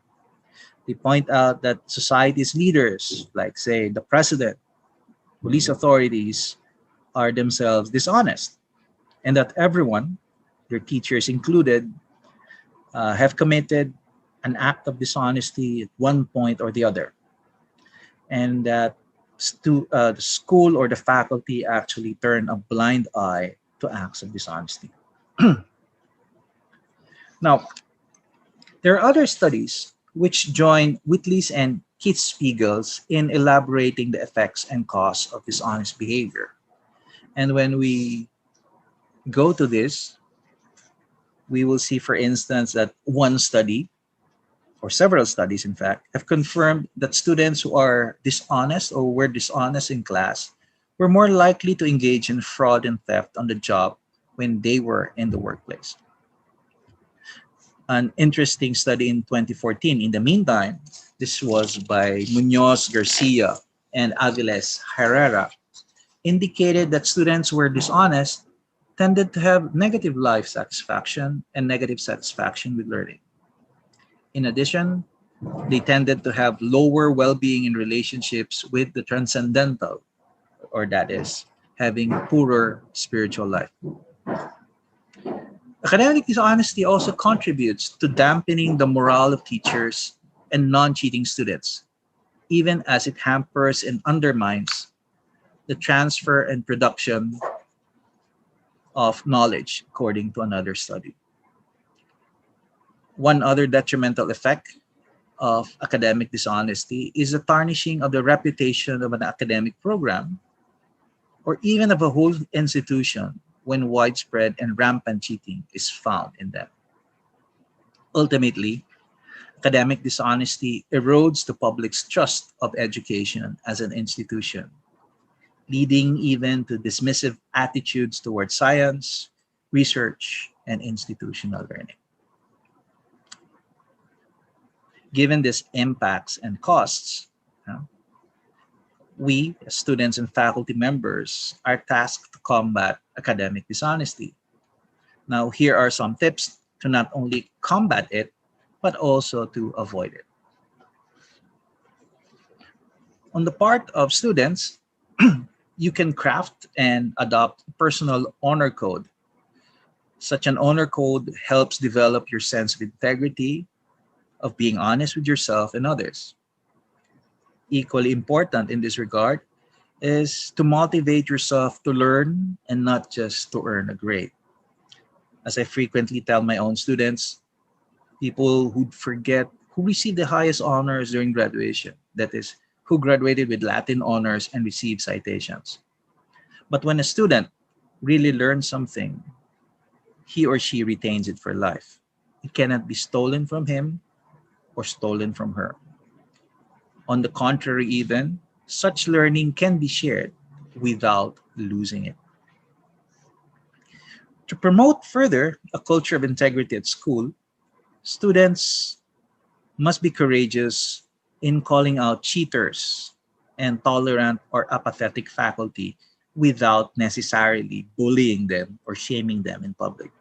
They point out that society's leaders, like, say, the president, police authorities, are themselves dishonest, and that everyone, their teachers included, have committed an act of dishonesty at one point or the other, and that the school or the faculty actually turn a blind eye to acts of dishonesty. Now, there are other studies which join Whitley's and Keith Spiegel's in elaborating the effects and cause of dishonest behavior. And when we go to this, we will see, for instance, that one study, or several studies in fact, have confirmed that students who are dishonest or were dishonest in class were more likely to engage in fraud and theft on the job when they were in the workplace. An interesting study in 2014, in the meantime, this was by Munoz Garcia and Aviles Herrera, indicated that students who were dishonest tended to have negative life satisfaction and negative satisfaction with learning. In addition, they tended to have lower well-being in relationships with the transcendental, or that is, having poorer spiritual life. Academic dishonesty also contributes to dampening the morale of teachers and non-cheating students, even as it hampers and undermines the transfer and production of knowledge, according to another study. One other detrimental effect of academic dishonesty is the tarnishing of the reputation of an academic program or even of a whole institution when widespread and rampant cheating is found in them. Ultimately, academic dishonesty erodes the public's trust of education as an institution, leading even to dismissive attitudes towards science, research, and institutional learning. Given these impacts and costs, We, as students and faculty members, are tasked to combat academic dishonesty. Now, here are some tips to not only combat it, but also to avoid it. On the part of students, you can craft and adopt a personal honor code. Such an honor code helps develop your sense of integrity, of being honest with yourself and others. Equally important in this regard is to motivate yourself to learn and not just to earn a grade. As I frequently tell my own students, people who forget who received the highest honors during graduation, that is, who graduated with Latin honors and received citations. But when a student really learns something, he or she retains it for life. It cannot be stolen from him or stolen from her. On the contrary, even, such learning can be shared without losing it. To promote further a culture of integrity at school, students must be courageous in calling out cheaters and tolerant or apathetic faculty without necessarily bullying them or shaming them in public.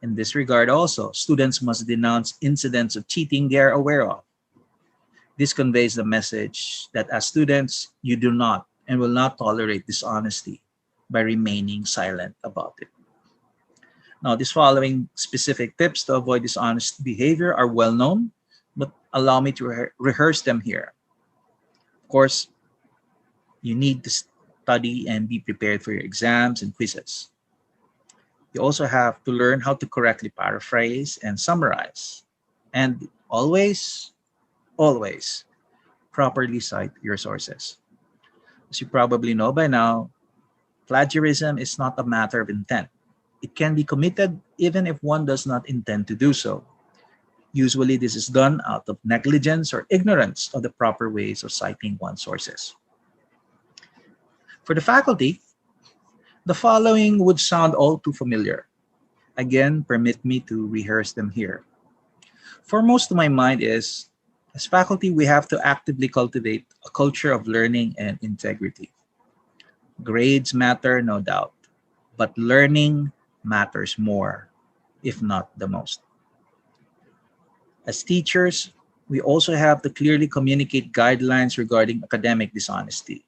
In this regard also, students must denounce incidents of cheating they are aware of. This conveys the message that as students, you do not and will not tolerate dishonesty by remaining silent about it. Now, these following specific tips to avoid dishonest behavior are well known, but allow me to rehearse them here. Of course, you need to study and be prepared for your exams and quizzes. You also have to learn how to correctly paraphrase and summarize. And always properly cite your sources. As you probably know by now, plagiarism is not a matter of intent. It can be committed even if one does not intend to do so. Usually, this is done out of negligence or ignorance of the proper ways of citing one's sources. For the faculty, the following would sound all too familiar. Again, permit me to rehearse them here. Foremost to my mind is, as faculty, we have to actively cultivate a culture of learning and integrity. Grades matter, no doubt, but learning matters more, if not the most. As teachers, we also have to clearly communicate guidelines regarding academic dishonesty.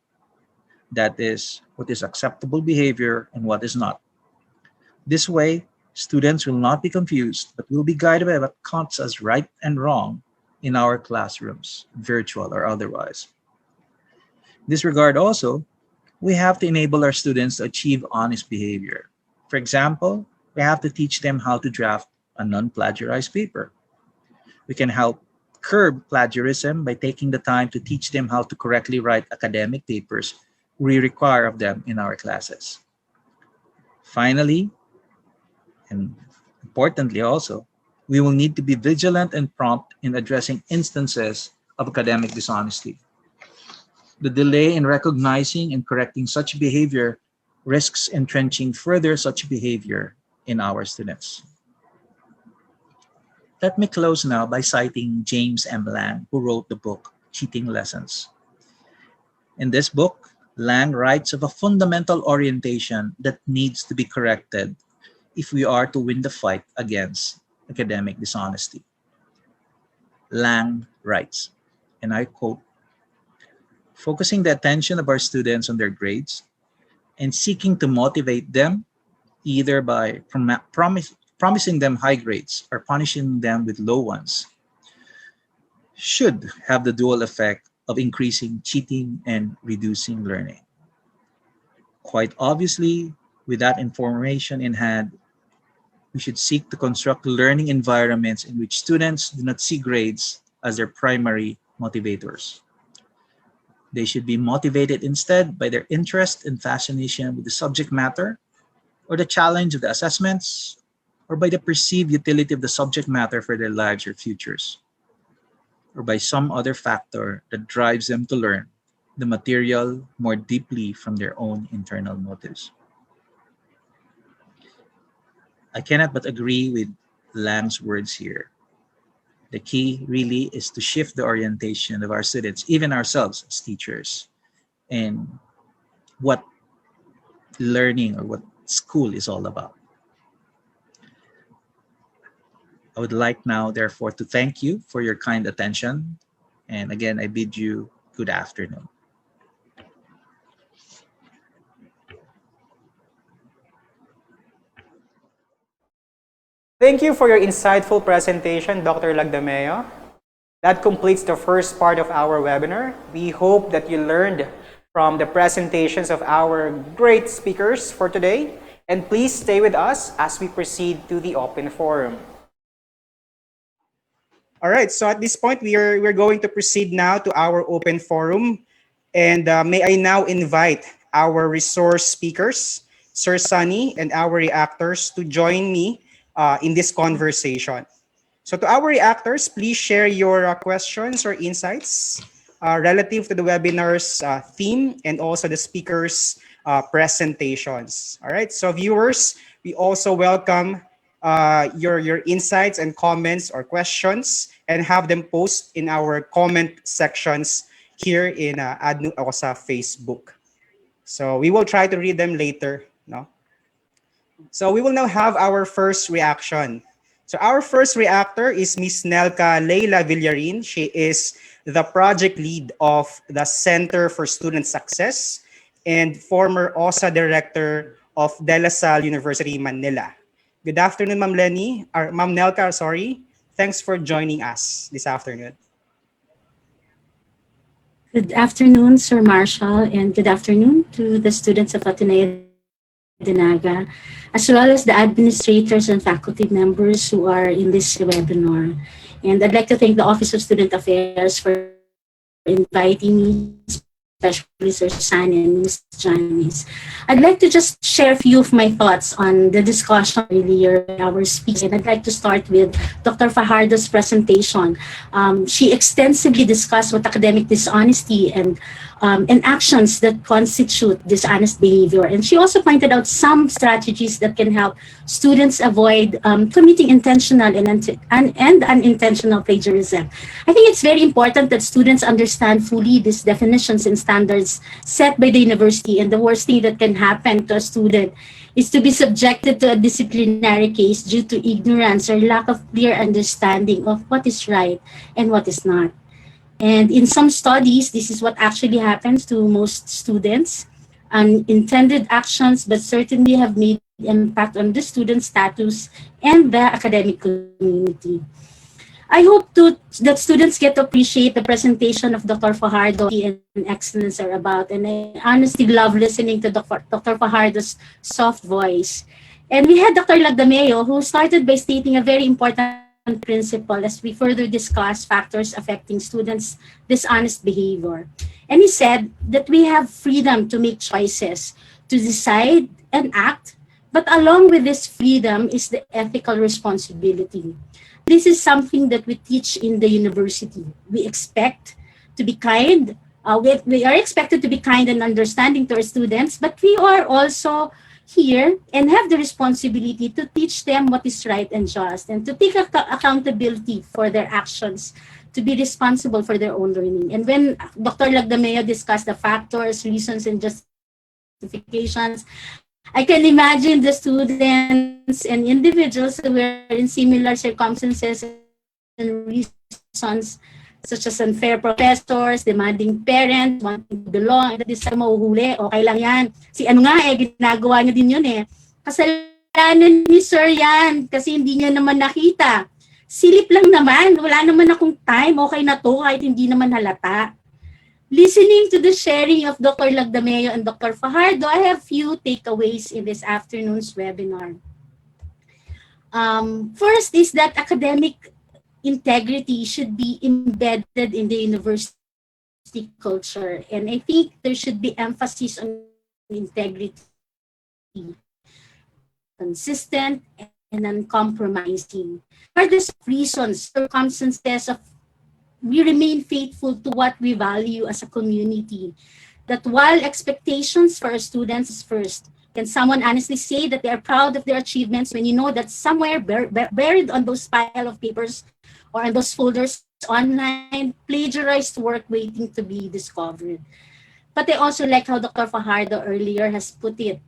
That is, what is acceptable behavior and what is not. This way, students will not be confused, but will be guided by what counts as right and wrong in our classrooms, virtual or otherwise. In this regard also, we have to enable our students to achieve honest behavior. For example, we have to teach them how to draft a non-plagiarized paper. We can help curb plagiarism by taking the time to teach them how to correctly write academic papers we require of them in our classes. Finally, and importantly also, we will need to be vigilant and prompt in addressing instances of academic dishonesty. The delay in recognizing and correcting such behavior risks entrenching further such behavior in our students. Let me close now by citing James M. Lang, who wrote the book Cheating Lessons. In this book, Lang writes of a fundamental orientation that needs to be corrected if we are to win the fight against academic dishonesty. Lang writes, and I quote, "Focusing the attention of our students on their grades and seeking to motivate them either by promising them high grades or punishing them with low ones should have the dual effect of increasing cheating and reducing learning. Quite obviously, with that information in hand, we should seek to construct learning environments in which students do not see grades as their primary motivators. They should be motivated instead by their interest and fascination with the subject matter, or the challenge of the assessments, or by the perceived utility of the subject matter for their lives or futures, or by some other factor that drives them to learn the material more deeply from their own internal motives." I cannot but agree with Lang's words here. The key really is to shift the orientation of our students, even ourselves as teachers, and what learning or what school is all about. I would like now, therefore, to thank you for your kind attention. And again, I bid you good afternoon. Thank you for your insightful presentation, Dr. Lagdameo. That completes the first part of our webinar. We hope that you learned from the presentations of our great speakers for today. And please stay with us as we proceed to the open forum. All right, so at this point, we're going to proceed now to our open forum. And may I now invite our resource speakers, Sir Sunny, and our reactors to join me in this conversation. So to our reactors, please share your questions or insights relative to the webinar's theme and also the speakers' presentations. All right, so viewers, we also welcome your insights and comments or questions and have them post in our comment sections here in ADNU OSA Facebook. So we will try to read them later. No? So we will now have our first reaction. So our first reactor is Ms. Nelka Leila Villarin. She is the project lead of the Center for Student Success and former OSA director of De La Salle University, Manila. Good afternoon, Ma'am Lenny, or Ma'am Nelka, sorry. Thanks for joining us this afternoon. Good afternoon, Sir Marshall, and good afternoon to the students of Ateneo de Naga, as well as the administrators and faculty members who are in this webinar. And I'd like to thank the Office of Student Affairs for inviting me, especially Sir San and Ms. Janice. I'd like to just share a few of my thoughts on the discussion earlier by our speaker. And I'd like to start with Dr. Fajardo's presentation. She extensively discussed what academic dishonesty and actions that constitute dishonest behavior. And she also pointed out some strategies that can help students avoid committing intentional and unintentional plagiarism. I think it's very important that students understand fully these definitions and standards set by the university. And the worst thing that can happen to a student is to be subjected to a disciplinary case due to ignorance or lack of clear understanding of what is right and what is not. And in some studies, this is what actually happens to most students. Unintended actions, but certainly have made impact on the student status and the academic community. I hope that students get to appreciate the presentation of Dr. Fajardo and excellence are about. And I honestly love listening to Dr. Fajardo's soft voice. And we had Dr. Lagdameo, who started by stating a very important principle as we further discuss factors affecting students' dishonest behavior. And he said that we have freedom to make choices, to decide and act, but along with this freedom is the ethical responsibility. This is something that we teach in the university. We expect to be kind. We are expected to be kind and understanding to our students, but we are also here and have the responsibility to teach them what is right and just and to take accountability for their actions, to be responsible for their own learning. And when Dr. Lagdameo discussed the factors, reasons, and justifications, I can imagine the students and individuals who were in similar circumstances and reasons, such as unfair professors, demanding parents, wanting to belong, and this sa mahuhuli, okay lang yan. Si ano nga ginagawa niya din yun eh. Kasalanan ni Sir yan, kasi hindi niya naman nakita. Silip lang naman, wala naman akong time, okay na to, kahit hindi naman halata. Listening to the sharing of Dr. Lagdameo and Dr. Fajardo, I have few takeaways in this afternoon's webinar. First is that academic integrity should be embedded in the university culture. And I think there should be emphasis on integrity, consistent and uncompromising. For these reasons, circumstances of we remain faithful to what we value as a community. That while expectations for our students is first, can someone honestly say that they are proud of their achievements when you know that somewhere buried on those pile of papers or on those folders online, plagiarized work waiting to be discovered? But I also like how Dr. Fajardo earlier has put it.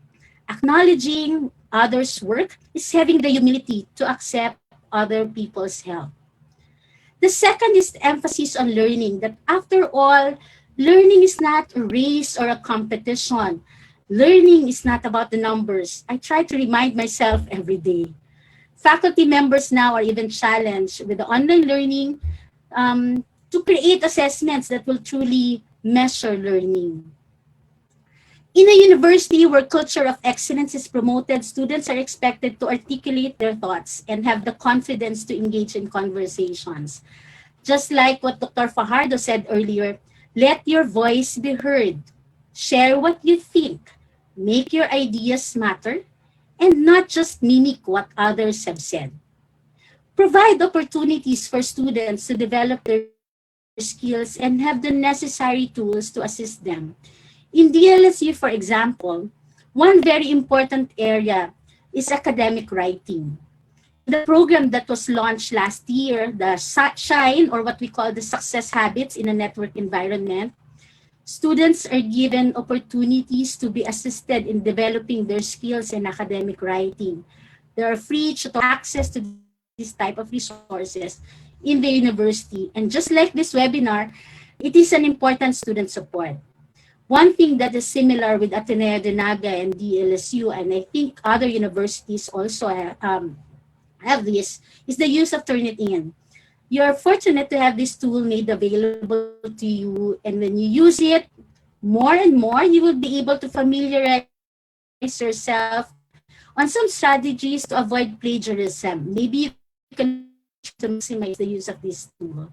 Acknowledging others' work is having the humility to accept other people's help. The second is the emphasis on learning, that after all, learning is not a race or a competition. Learning is not about the numbers. I try to remind myself every day. Faculty members now are even challenged with the online learning to create assessments that will truly measure learning. In a university where culture of excellence is promoted, students are expected to articulate their thoughts and have the confidence to engage in conversations. Just like what Dr. Fajardo said earlier, let your voice be heard. Share what you think. Make your ideas matter and not just mimic what others have said. Provide opportunities for students to develop their skills and have the necessary tools to assist them. In DLSU, for example, one very important area is academic writing. In the program that was launched last year, the SHINE, or what we call the Success Habits in a Network Environment, students are given opportunities to be assisted in developing their skills in academic writing. There are free tutorial access to this type of resources in the university. And just like this webinar, it is an important student support. One thing that is similar with Ateneo de Naga and DLSU, and I think other universities also have this, is the use of Turnitin. You're fortunate to have this tool made available to you, and when you use it more and more, you will be able to familiarize yourself on some strategies to avoid plagiarism. Maybe you can to maximize the use of this tool.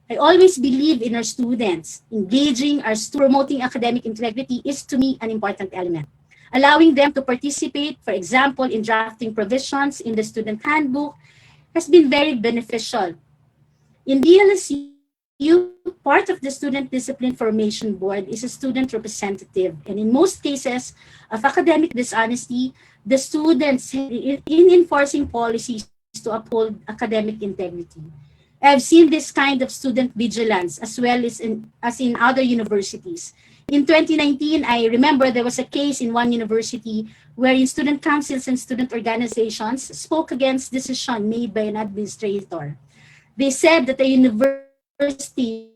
I always believe in our students. Engaging our students in promoting academic integrity is to me an important element. Allowing them to participate, for example, in drafting provisions in the student handbook has been very beneficial. In DLSU, part of the Student Discipline Formation Board is a student representative, and in most cases of academic dishonesty, the students in enforcing policies to uphold academic integrity. I've seen this kind of student vigilance as well as in other universities. In 2019, I remember there was a case in one university wherein student councils and student organizations spoke against decision made by an administrator. They said that the university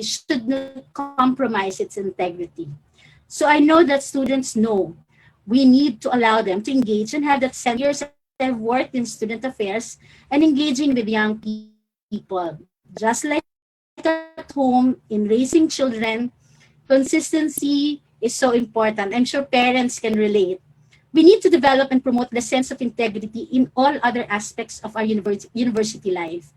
should not compromise its integrity. So I know that students know we need to allow them to engage and have that sense of integrity. For the past 10 years, I've worked in student affairs and engaging with young people. Just like at home in raising children, consistency is so important. I'm sure parents can relate. We need to develop and promote the sense of integrity in all other aspects of our university life.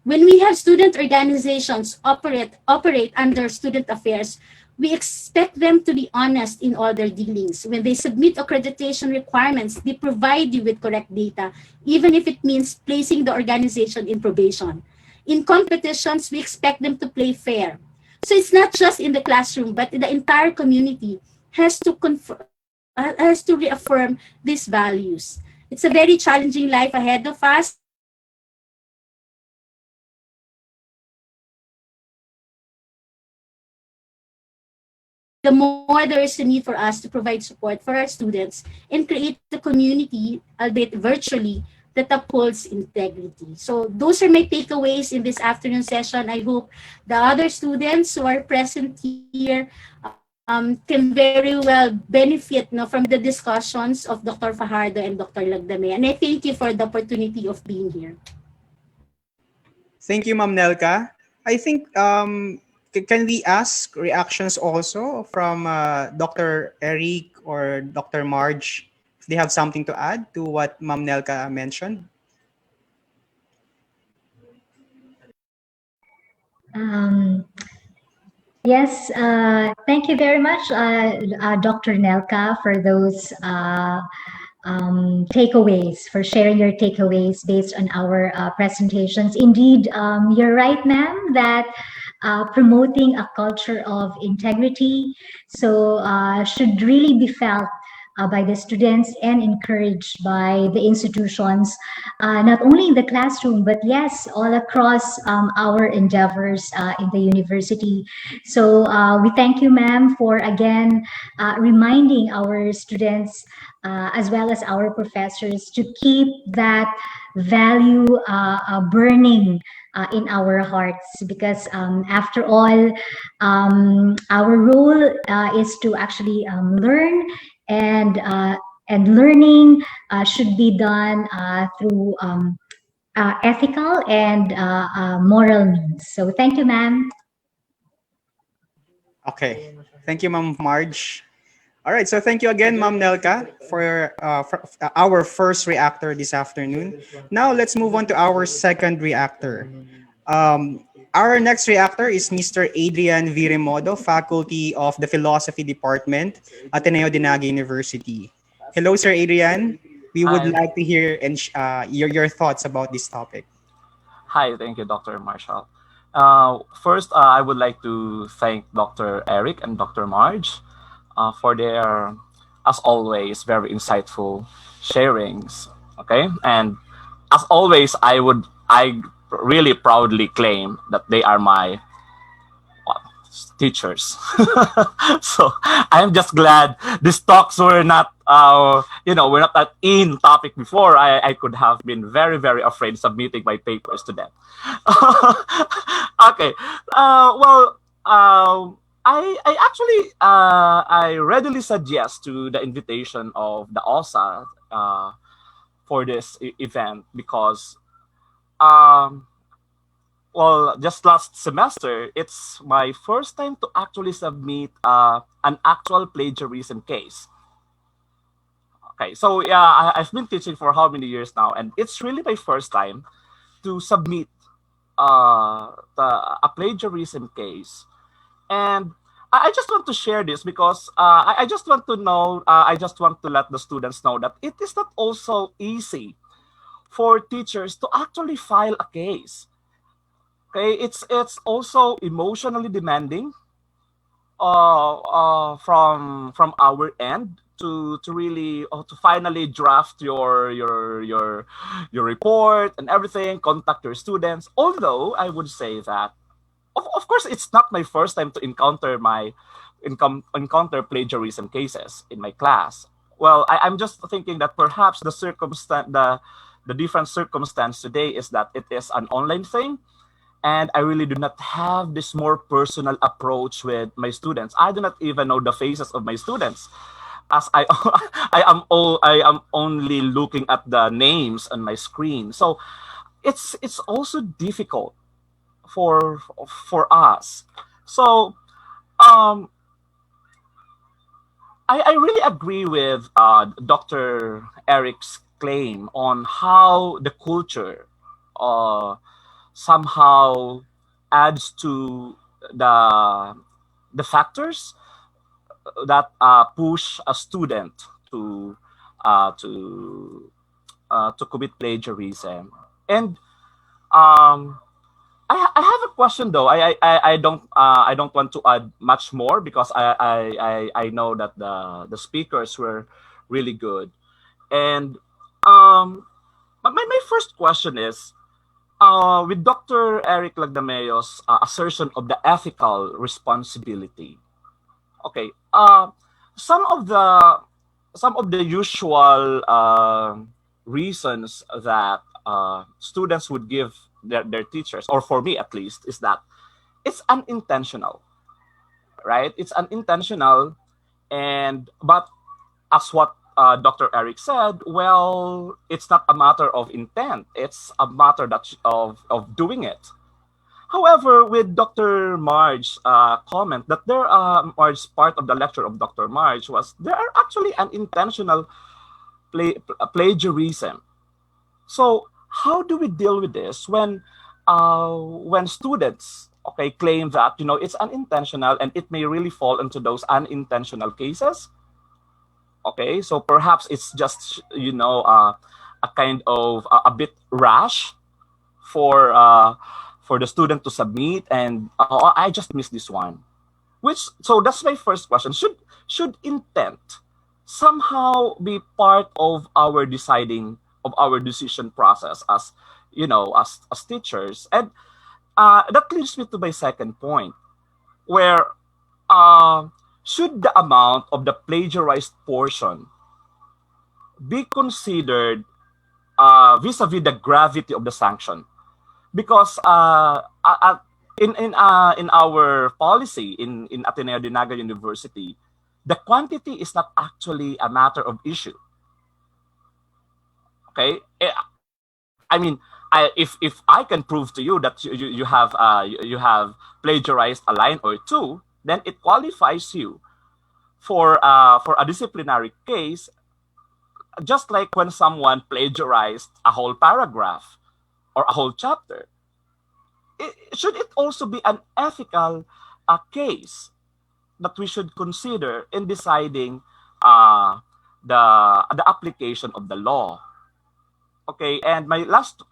When we have student organizations operate under student affairs, we expect them to be honest in all their dealings. When they submit accreditation requirements, they provide you with correct data, even if it means placing the organization in probation. In competitions, we expect them to play fair. So it's not just in the classroom, but the entire community has to reaffirm these values. It's a very challenging life ahead of us, but the more there is a need for us to provide support for our students and create the community, albeit virtually, that upholds integrity. So those are my takeaways in this afternoon session. I hope the other students who are present here can very well benefit from the discussions of Dr. Fajardo and Dr. Lagdameo. And I thank you for the opportunity of being here. Thank you, Ma'am Nelka. I think can we ask reactions also from Dr. Eric or Dr. Marge if they have something to add to what Ma'am Nelka mentioned? Um, yes, thank you very much, Dr. Nelka, for those takeaways, for sharing your takeaways based on our presentations. Indeed, you're right, ma'am, that promoting a culture of integrity should really be felt by the students and encouraged by the institutions, not only in the classroom, but yes, all across our endeavors in the university. So we thank you, ma'am, for again reminding our students as well as our professors to keep that value burning in our hearts, because after all, our role is to actually learn, and learning should be done through ethical and moral means. So thank you, ma'am. Okay. Thank you, Ma'am Marge. All right, so thank you again, Ma'am Nelka, for our first reactor this afternoon. Now let's move on to our second reactor. Our next reactor is Mr. Adrian Virimodo, Faculty of the Philosophy Department, Ateneo de Naga University. Hello, Sir Adrian. We would Hi. like to hear your thoughts about this topic. Hi, thank you, Dr. Marshall. First, I would like to thank Dr. Eric and Dr. Marge for their, as always, very insightful sharings. Okay, and as always, I really proudly claim that they are my teachers. So I'm just glad these talks were not, we're not that in topic before. I could have been very, very afraid submitting my papers to them. Okay. Well, I actually, I readily said yes to the invitation of the OSA for this event because, um, well, just last semester, it's my first time to actually submit an actual plagiarism case. Okay, so yeah, I've been teaching for how many years now, and it's really my first time to submit a plagiarism case. And I just want to share this because I just want to know, I just want to let the students know that it is not also easy for teachers to actually file a case. Okay, it's also emotionally demanding from our end to really to finally draft your report and everything, contact your students. Although I would say that of course it's not my first time to encounter plagiarism cases in my class. Well, I'm just thinking that perhaps the different circumstance today is that it is an online thing, and I really do not have this more personal approach with my students. I do not even know the faces of my students, as I I am only looking at the names on my screen. So it's also difficult for us. So um, I really agree with Dr. Eric's claim on how the culture uh, somehow adds to the the factors that push a student to uh, to to commit plagiarism. And um, I have a question though. I don't want to add much more because I know that the speakers were really good. And but my first question is with Dr. Eric Lagdameo's assertion of the ethical responsibility. Okay, some of the usual reasons that students would give their teachers, or for me at least, is that it's unintentional, right? It's unintentional, and but as what Dr. Eric said, well, it's not a matter of intent; it's a matter of doing it. However, with Dr. Marge's comment that Marge's part of the lecture of Dr. Marge was there are actually unintentional plagiarism. So how do we deal with this when students claim that it's unintentional and it may really fall into those unintentional cases? Okay, so perhaps it's just a kind of a bit rash for the student to submit, and I just missed this one. Which so that's my first question. Should intent somehow be part of our decision process as, as teachers. And that leads me to my second point, where uh, should the amount of the plagiarized portion be considered vis-a-vis the gravity of the sanction? Because in our policy in Ateneo de Naga University, the quantity is not actually a matter of issue. Okay, I mean, if I can prove to you that you have plagiarized a line or two, then it qualifies you for a disciplinary case, just like when someone plagiarized a whole paragraph or a whole chapter. Should it also be an ethical case that we should consider in deciding uh, the application of the law? Okay, and my last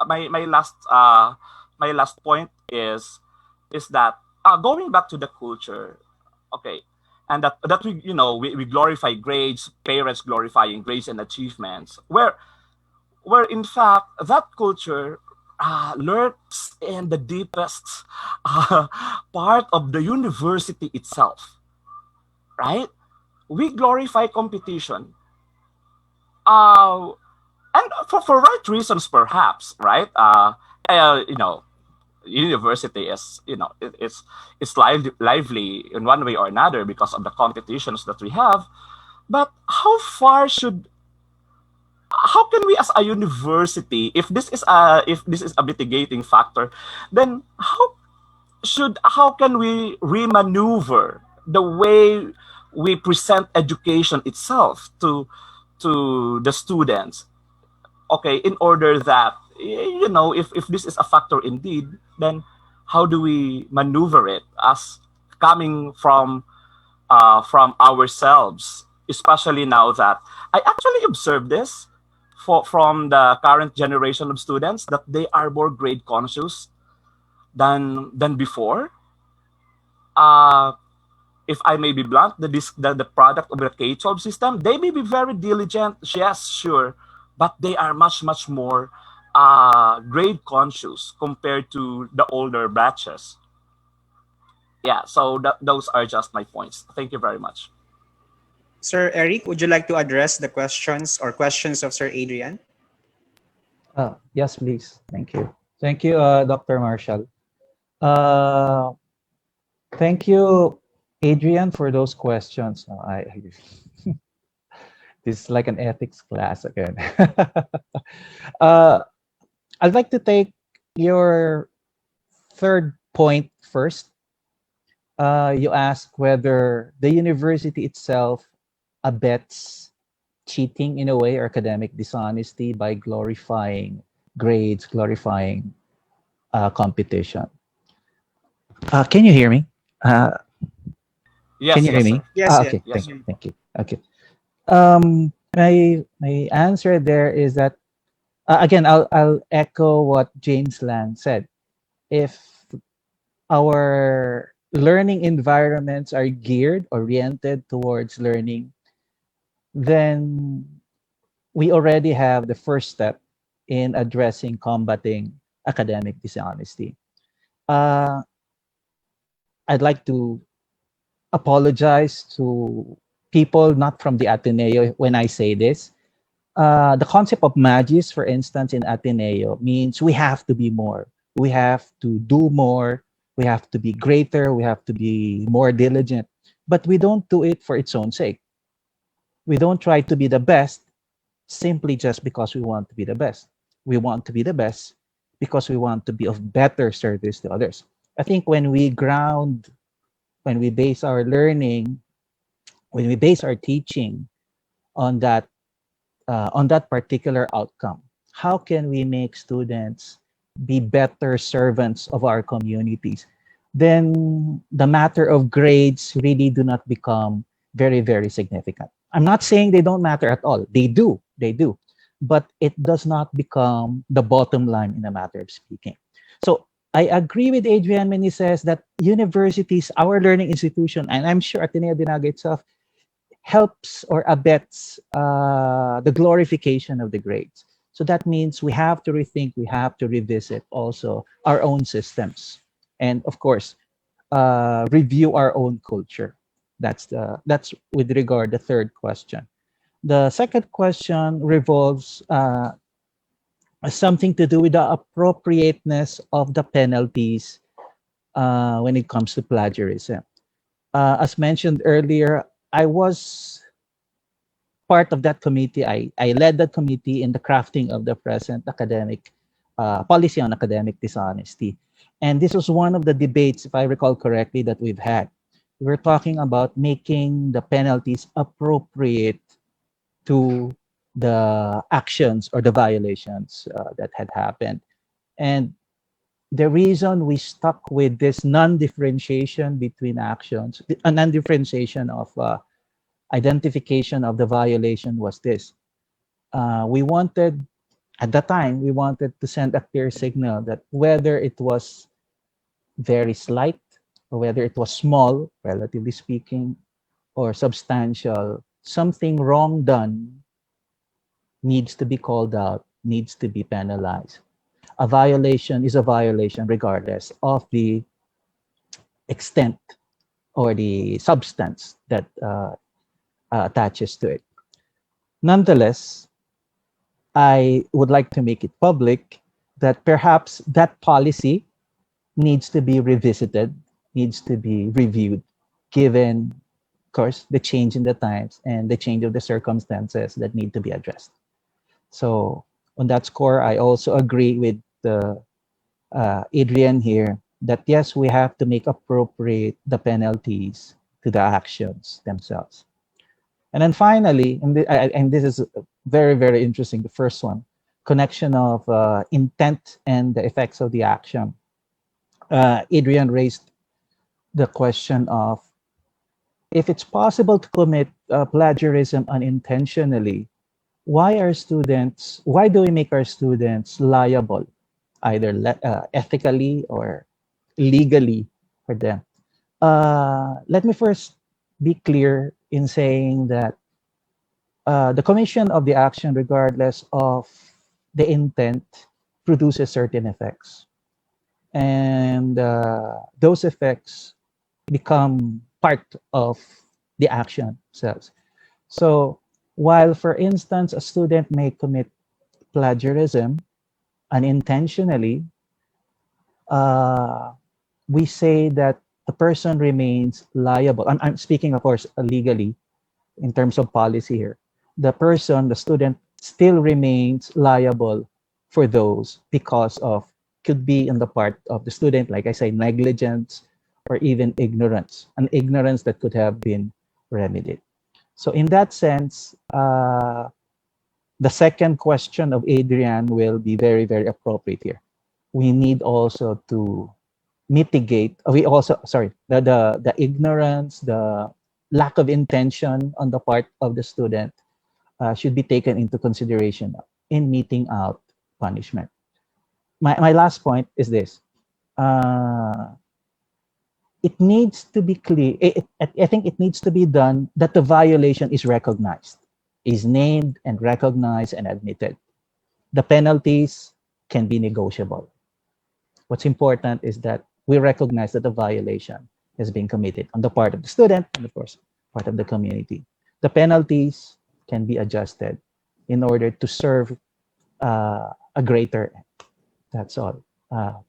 point is that going back to the culture, okay, and that we glorify grades, parents glorifying grades and achievements, where in fact that culture lurks in the deepest uh, part of the university itself, right? We glorify competition, uh, and for right reasons, perhaps, right? University is, it's lively in one way or another because of the competitions that we have. But how can we as a university, if this is a mitigating factor, then how can we remaneuver the way we present education itself to the students? Okay, in order that, if this is a factor indeed, then how do we maneuver it as coming from ourselves, especially now that I actually observed this from the current generation of students, that they are more grade conscious than before. Uh, if I may be blunt, the product of the K-12 system, they may be very diligent, yes, sure, but they are much, much more grade conscious compared to the older batches. Yeah, so those are just my points. Thank you very much. Sir Eric, would you like to address the questions of Sir Adrian? Yes, please. Thank you. Thank you, Dr. Marshall. Uh, Thank you, Adrian, for those questions. This is like an ethics class again. uh, I'd like to take your third point first. You ask whether the university itself abets cheating in a way or academic dishonesty by glorifying grades, glorifying competition. Can you hear me? Uh, can Yes, you hear yes, me? sir. Yes, yes. Okay, Yes, sir. thank you. Okay. My answer there is that again, I'll echo what James Land said. If our learning environments are geared, oriented towards learning, then we already have the first step in addressing combating academic dishonesty. Uh, I'd like to apologize to people not from the Ateneo when I say this. The concept of magis, for instance, in Ateneo means we have to be more. We have to do more. We have to be greater. We have to be more diligent. But we don't do it for its own sake. We don't try to be the best simply just because we want to be the best. We want to be the best because we want to be of better service to others. I think when we base our learning, when we base our teaching on that particular outcome, how can we make students be better servants of our communities? Then the matter of grades really do not become very, very significant. I'm not saying they don't matter at all. They do. But it does not become the bottom line in a matter of speaking. So I agree with Adrian when he says that universities, our learning institution, and I'm sure Ateneo de Naga itself, helps or abets the glorification of the grades. So that means we have to rethink, we have to revisit also our own systems, and of course, review our own culture. That's with regard the third question. The second question revolves something to do with the appropriateness of the penalties when it comes to plagiarism. As mentioned earlier, I was part of that committee. I led that committee in the crafting of the present academic policy on academic dishonesty. And this was one of the debates, if I recall correctly, that we've had. We were talking about making the penalties appropriate to the actions or the violations that had happened. And the reason we stuck with this non-differentiation between actions, a non-differentiation of identification of the violation was this. We wanted, at the time, we wanted to send a clear signal that whether it was very slight or whether it was small, relatively speaking, or substantial, something wrong done needs to be called out, needs to be penalized. A violation is a violation regardless of the extent or the substance that attaches to it. Nonetheless, I would like to make it public that perhaps that policy needs to be revisited, needs to be reviewed, given, of course, the change in the times and the change of the circumstances that need to be addressed. So on that score, I also agree with Adrian here that yes, we have to make appropriate the penalties to the actions themselves. And then finally, and this is very, very interesting, the first one, connection of intent and the effects of the action. Adrian raised the question of if it's possible to commit plagiarism unintentionally, why do we make our students liable, either ethically or legally for them? Let me first be clear in saying that the commission of the action, regardless of the intent, produces certain effects. And those effects become part of the action themselves. So while, for instance, a student may commit plagiarism unintentionally, we say that the person remains liable. I'm speaking, of course, legally in terms of policy here. The person, the student, still remains liable for those because of, could be on the part of the student, like I say, negligence or even ignorance, an ignorance that could have been remedied. So in that sense, the second question of Adrian will be very, very appropriate here. We need also to mitigate, we also, sorry, the ignorance, the lack of intention on the part of the student should be taken into consideration in meting out punishment. My last point is this. It needs to be clear, I think it needs to be done that the violation is recognized, is named and recognized and admitted. The penalties can be negotiable. What's important is that we recognize that the violation has been committed on the part of the student and, of course, part of the community. The penalties can be adjusted in order to serve a greater end. That's all.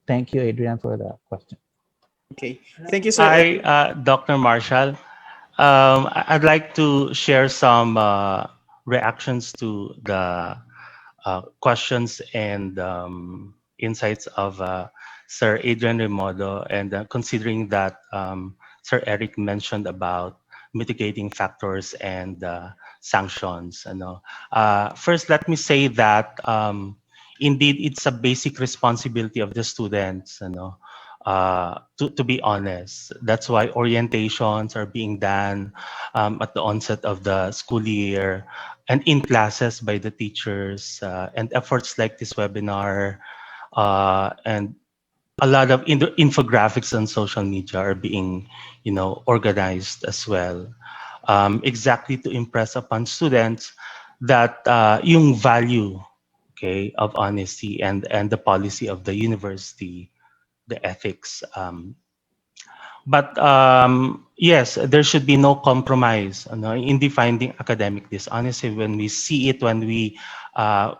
Thank you, Adrian, for the question. Okay. Thank you, sir. Hi, Dr. Marshall. I'd like to share some reactions to the questions and insights of Sir Adrian Remodo, and considering that Sir Eric mentioned about mitigating factors and sanctions. First, let me say that indeed it's a basic responsibility of the students. To be honest, that's why orientations are being done at the onset of the school year and in classes by the teachers, and efforts like this webinar and a lot of infographics on social media are being organized as well. exactly to impress upon students that yung value, okay, of honesty and the policy of the university, the ethics. But yes, there should be no compromise, in defining academic dishonesty. When we see it, when we uh,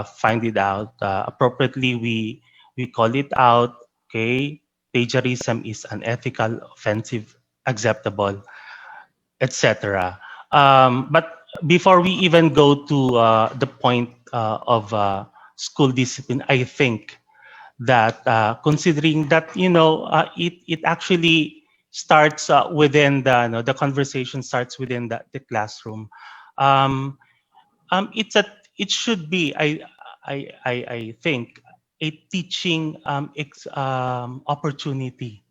find it out appropriately, we call it out. Okay, plagiarism is unethical, offensive, acceptable, etc. But before we even go to the point of school discipline, I think that considering that it actually starts within the conversation starts within the classroom. Um, it's a it should be I think a teaching opportunity,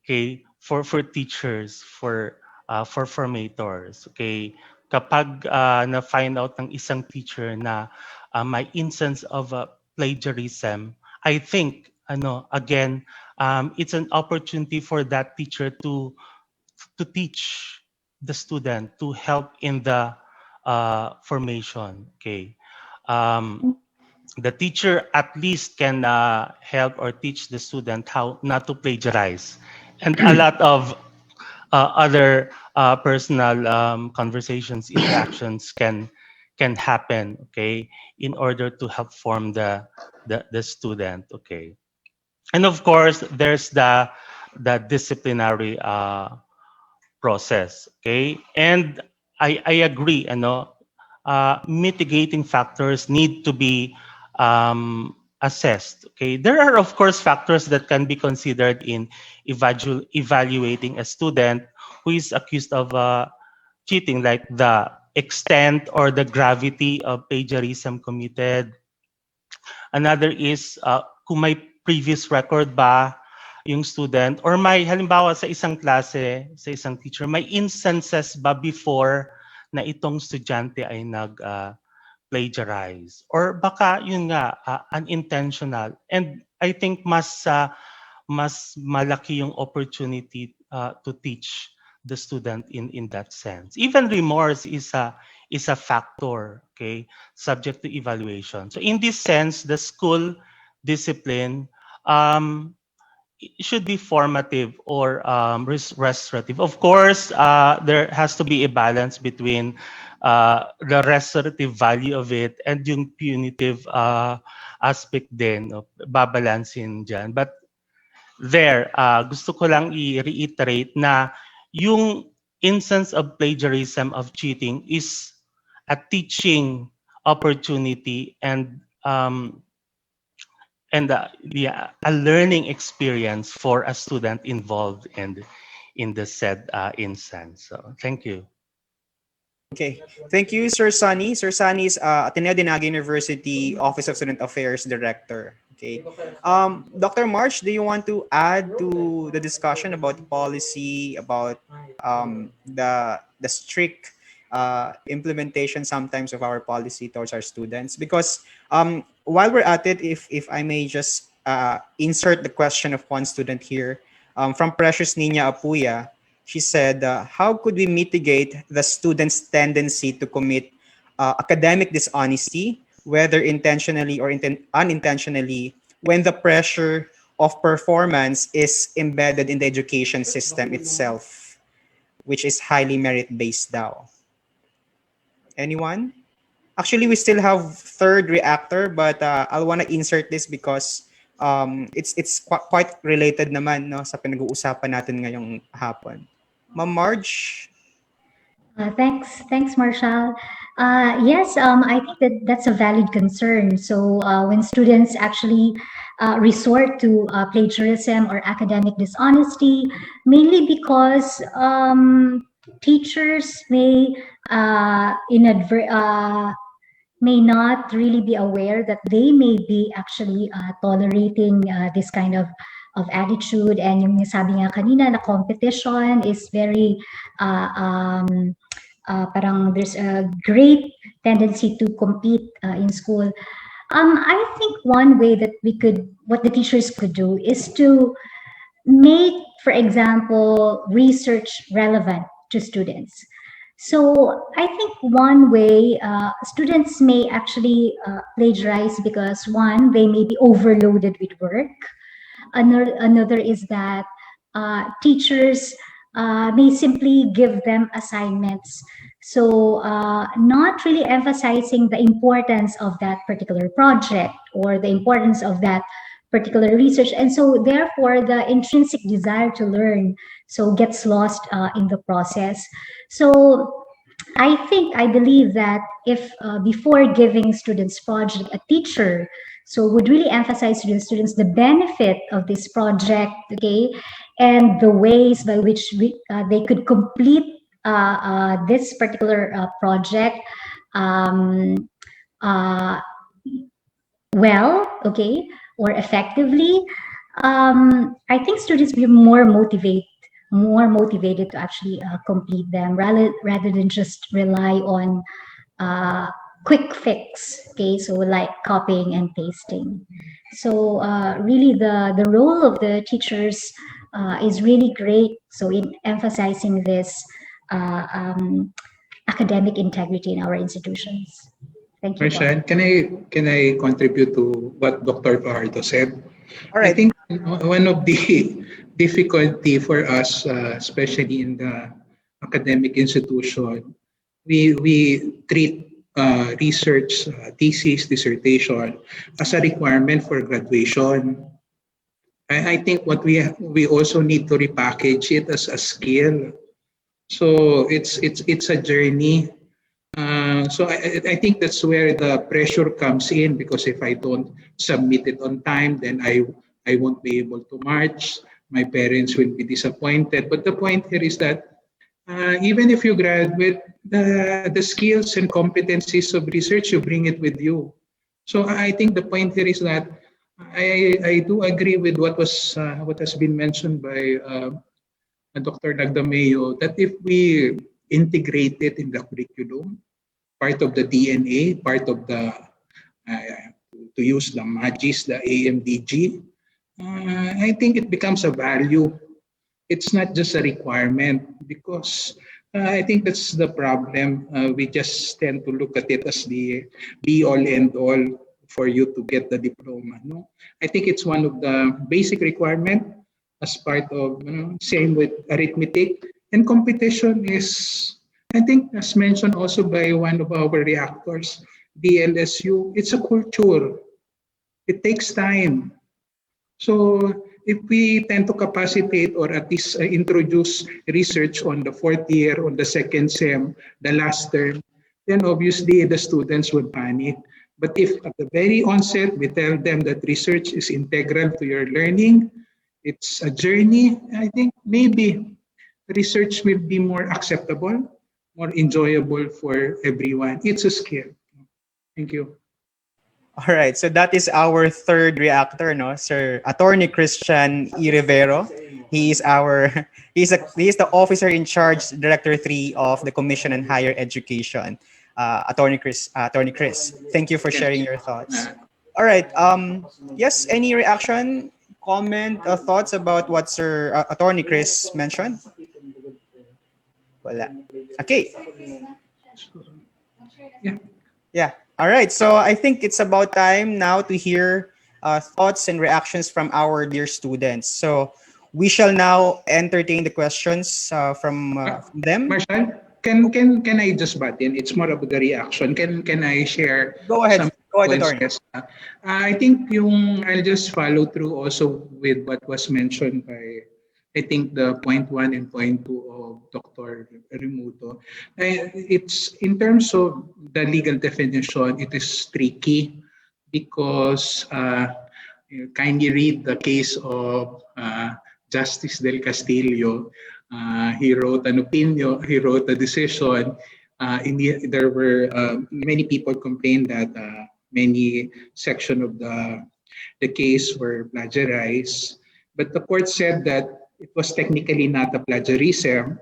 okay, for teachers, for formators, okay. Kapag na find out ng isang teacher na may instance of plagiarism, I think again, it's an opportunity for that teacher to teach the student, to help in the formation, okay. The teacher at least can help or teach the student how not to plagiarize, and a lot of other personal conversations, interactions can happen, okay, in order to help form the student, okay. And of course, there's the disciplinary process, okay. And I agree, mitigating factors need to be assessed, okay. There are of course factors that can be considered in evaluating a student who is accused of cheating, like the extent or the gravity of plagiarism committed. Another is kung may previous record ba yung student, or may halimbawa sa isang klase, sa isang teacher, may instances ba before na itong estudyante ay plagiarize, or baka yun nga unintentional. And I think mas malaki yung opportunity to teach the student in that sense. Even remorse is a factor, okay, subject to evaluation. So in this sense, the school discipline it should be formative or restorative. Of course, there has to be a balance between the restorative value of it and yung punitive aspect din, no? Babalansin dyan. But there, gusto ko lang i-reiterate na yung instance of plagiarism, of cheating, is a teaching opportunity and yeah, a learning experience for a student involved in the said instance. So thank you. Okay. Thank you, Sir Sunny. Sir Sunny is Ateneo de Naga University Office of Student Affairs Director. Okay. Dr. March, do you want to add to the discussion about policy, about the strict implementation sometimes of our policy towards our students? Because while we're at it, if I may just insert the question of one student here, from Precious Nina Apuya. She said, how could we mitigate the student's tendency to commit academic dishonesty, whether intentionally or unintentionally, when the pressure of performance is embedded in the education system itself, which is highly merit-based now? Anyone? Actually, we still have third reactor, but I'll want to insert this because it's quite related naman, no, sa pinag-uusapan natin ngayong hapon. Ma'am Marge? Thanks, Marshall. Yes, I think that's a valid concern. So when students actually resort to plagiarism or academic dishonesty, mainly because teachers may not really be aware that they may be actually tolerating this kind of attitude, and yung sabi nga kanina na competition is very parang there's a great tendency to compete in school. I think one way that what the teachers could do is to make, for example, research relevant to students. So I think one way students may actually plagiarize because one, they may be overloaded with work. Another is that teachers may simply give them assignments. So not really emphasizing the importance of that particular project or the importance of that particular research. And so therefore the intrinsic desire to learn so gets lost in the process. So I believe that if before giving students project, a teacher so would really emphasize to the students the benefit of this project, okay, and the ways by which they could complete this particular project um, uh, well, okay, or effectively. I think students will be more motivated to actually complete them rather than just rely on uh, quick fix. Okay, so like copying and pasting. So really, the role of the teachers is really great. So in emphasizing this academic integrity in our institutions. Thank you. Marshall, can I contribute to what Dr. Fajardo said? All I right. think one of the difficulty for us, especially in the academic institution, we treat research, thesis, dissertation as a requirement for graduation. I think what we also need to repackage it as a skill. So it's a journey. So I think that's where the pressure comes in, because if I don't submit it on time, then I won't be able to march. My parents will be disappointed. But the point here is that even if you graduate, the skills and competencies of research, you bring it with you. So I think the point here is that I do agree with what has been mentioned by Dr. Lagdameo, that if we integrate it in the curriculum, part of the DNA, part of the, to use the MAGIS, the AMDG, I think it becomes a value. It's not just a requirement, because I think that's the problem. We just tend to look at it as the be-all, end-all for you to get the diploma. No, I think it's one of the basic requirement as part of, same with arithmetic. And competition is, I think, as mentioned also by one of our reactors, DLSU, it's a culture. It takes time. So if we tend to capacitate or at least introduce research on the fourth year, on the second sem, the last term, then obviously the students would panic. But if at the very onset we tell them that research is integral to your learning, it's a journey, I think maybe research will be more acceptable, more enjoyable for everyone. It's a skill. Thank you. All right, so that is our third reactor, no, Sir Attorney Christian E. Rivero. He is the officer in charge, Director 3 of the Commission on Higher Education. Attorney Chris, thank you for sharing your thoughts. All right, yes, any reaction, comment, thoughts about what Sir Attorney Chris mentioned? Wala. Okay. Yeah. All right. So I think it's about time now to hear thoughts and reactions from our dear students. So we shall now entertain the questions from them. Marshall, can I just butt in? It's more of the reaction. Can I share? Go ahead. Some Go ahead, Attorney. points? I think I'll just follow through also with what was mentioned by, I think, the point 1 and point 2 of Dr. Remuto. It's in terms of the legal definition, it is tricky because kindly read the case of Justice Del Castillo. He wrote an opinion, he wrote a decision. There were many people complained that many section of the case were plagiarized, but the court said that it was technically not a plagiarism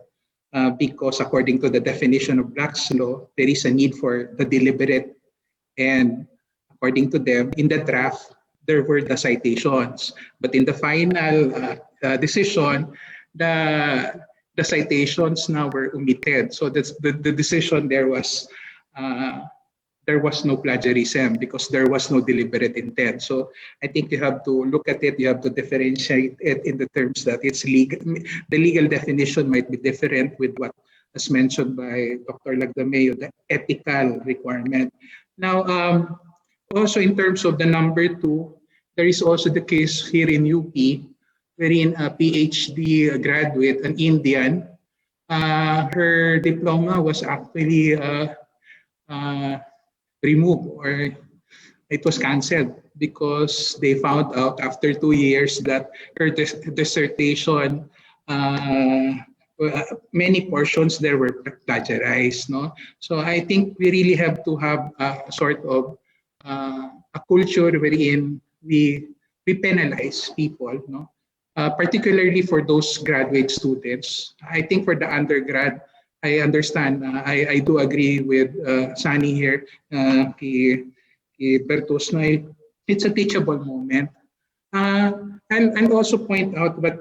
because according to the definition of Black's law, there is a need for the deliberate, and according to them, in the draft, there were the citations, but in the final decision, the citations now were omitted. So that's the decision there was no plagiarism because there was no deliberate intent. So I think you have to look at it, you have to differentiate it in the terms that it's legal. The legal definition might be different with what was mentioned by Dr. Lagdameo, the ethical requirement. Now, also in terms of the number 2, there is also the case here in UP wherein a PhD graduate, an Indian, her diploma was actually removed or it was cancelled because they found out after 2 years that her dissertation, many portions there were plagiarized. No, so I think we really have to have a sort of a culture wherein we penalize people. No, particularly for those graduate students. I think for the undergrad, I understand. I do agree with Sunny here, Bertus, na it's a teachable moment. I'll also point out what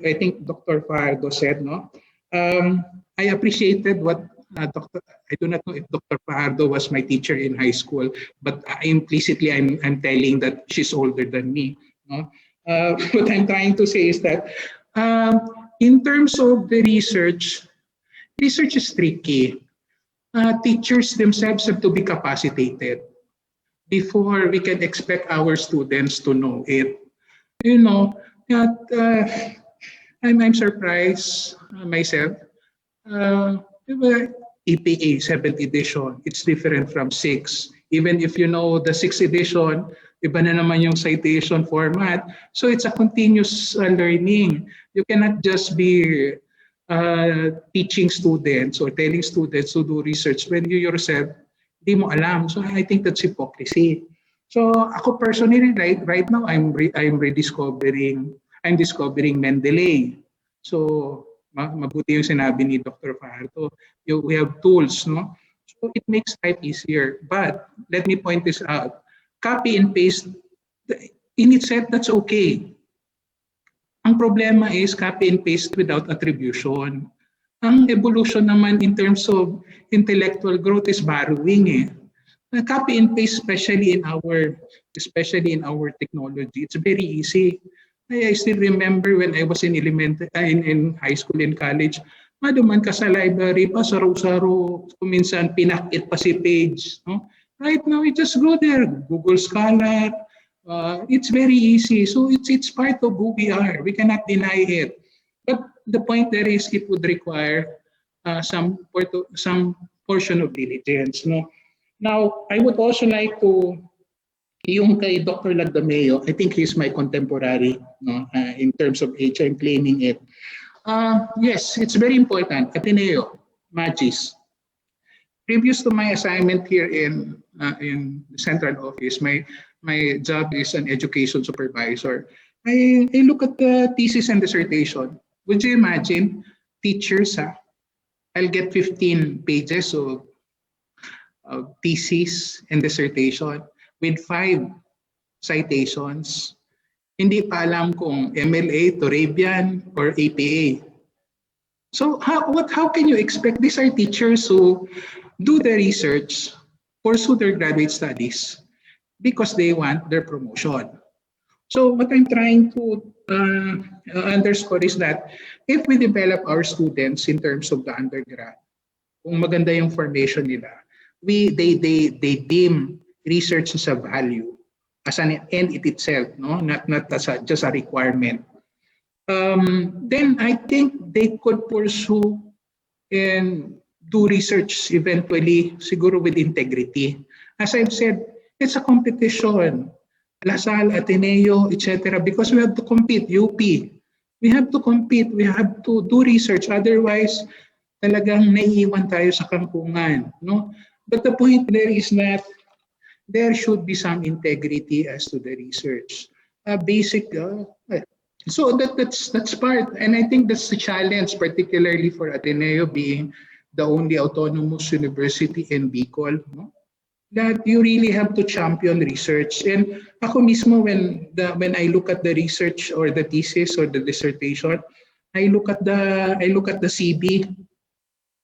I think Dr. Fajardo said. No, I appreciated what I do not know if Dr. Fajardo was my teacher in high school, but implicitly I'm telling that she's older than me. No? What I'm trying to say is that in terms of the research is tricky. Teachers themselves have to be capacitated before we can expect our students to know it. You know, that, I'm surprised myself. EPA 7th edition, it's different from 6. Even if you know the 6th edition, iba na naman yung citation format. So it's a continuous learning. You cannot just be teaching students or telling students to do research when you yourself di mo alam. So I think that's hypocrisy. So ako personally right now I'm discovering Mendeley. So mabuti yung sinabi ni Dr. Fajardo. We have tools, no? So it makes life easier. But let me point this out. Copy and paste in itself, that's okay. Ang problema is copy and paste without attribution. Ang evolution naman in terms of intellectual growth is borrowing eh. Copy and paste, especially in our technology, it's very easy. I still remember when I was in high school and college, maduman ka sa library pa, saro-saro, kuminsan pinakit pa si page. No? Right now, you just go there, Google Scholar. It's very easy. So it's part of who we are. We cannot deny it. But the point there is it would require some portion of diligence. No? Now, I would also like to, yung kay Dr. Lagdameo, I think he's my contemporary no? In terms of age, I'm claiming it. Yes, it's very important. Ateneo, Magis. Previous to my assignment here in the central office, my job is an education supervisor. I look at the thesis and dissertation. Would you imagine, teachers, I'll get 15 pages of thesis and dissertation with 5 citations. Hindi pa alam kung MLA, Turabian, or APA. So how can you expect? These are teachers who do the research, pursue their graduate studies because they want their promotion. So what I'm trying to underscore is that if we develop our students in terms of the undergrad, kung maganda yung formation nila, they deem research as a value, as an end in itself, no, not as just a requirement. Then I think they could pursue and do research eventually, siguro with integrity. As I've said, it's a competition. LaSalle, Ateneo, etc. Because we have to compete, UP. We have to compete, we have to do research. Otherwise, talagang naiiwan tayo sa kampungan. No? But the point there is that there should be some integrity as to the research. So that's part, and I think that's the challenge, particularly for Ateneo being the only autonomous university in Bicol, no? That you really have to champion research. And ako mismo, when I look at the research or the thesis or the dissertation, I look at the CV.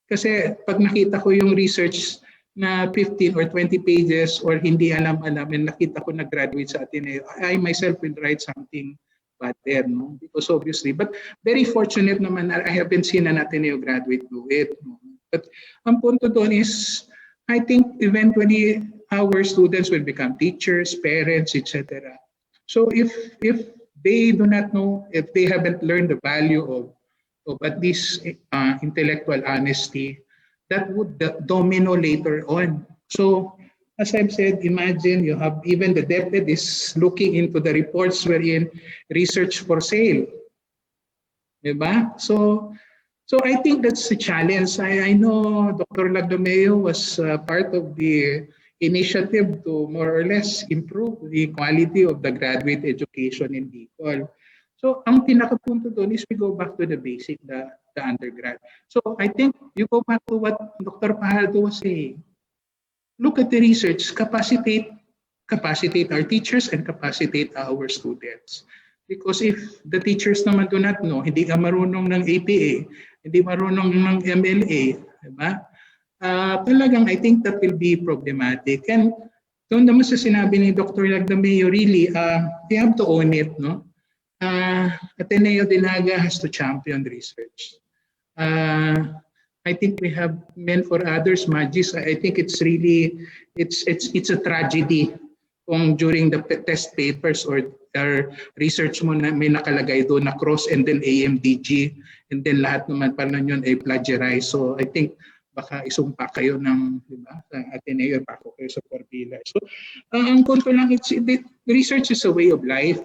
Kasi pag nakita ko yung research na 15 or 20 pages or hindi alam-alam and nakita ko nag-graduate sa Ateneo, I myself will write something bad there, no? Because obviously, but very fortunate naman I haven't seen an Ateneo graduate do it. No? But ang punto doon is, I think eventually our students will become teachers, parents, etc. So if they do not know, if they haven't learned the value of at least intellectual honesty, that would domino later on. So, as I've said, imagine you have even the DepEd is looking into the reports wherein research for sale. Diba? So I think that's the challenge. I know Dr. Lagdameo was part of the initiative to more or less improve the quality of the graduate education in Bicol. So ang pinakapunto doon is we go back to the basic, the undergrad. So I think you go back to what Dr. Fajardo was saying. Look at the research, capacitate our teachers and capacitate our students. Because if the teachers naman do not know, hindi ka marunong ng APA, hindi marunong ng MLA, diba? Talagang I think that will be problematic. And doon naman sa sinabi ni Dr. Lagdameo, really, they have to own it, no? Ateneo de Naga has to champion research. I think we have meant for others, Magis. I think it's really, it's a tragedy kung during the test papers or research mo na may nakalagay doon na cross and then AMDG and then lahat naman pala yun ay plagiarize. So I think baka isumpa kayo ng, di ba, sa Ateneo, bako kayo sa Corbila. So ang punto lang, research is a way of life.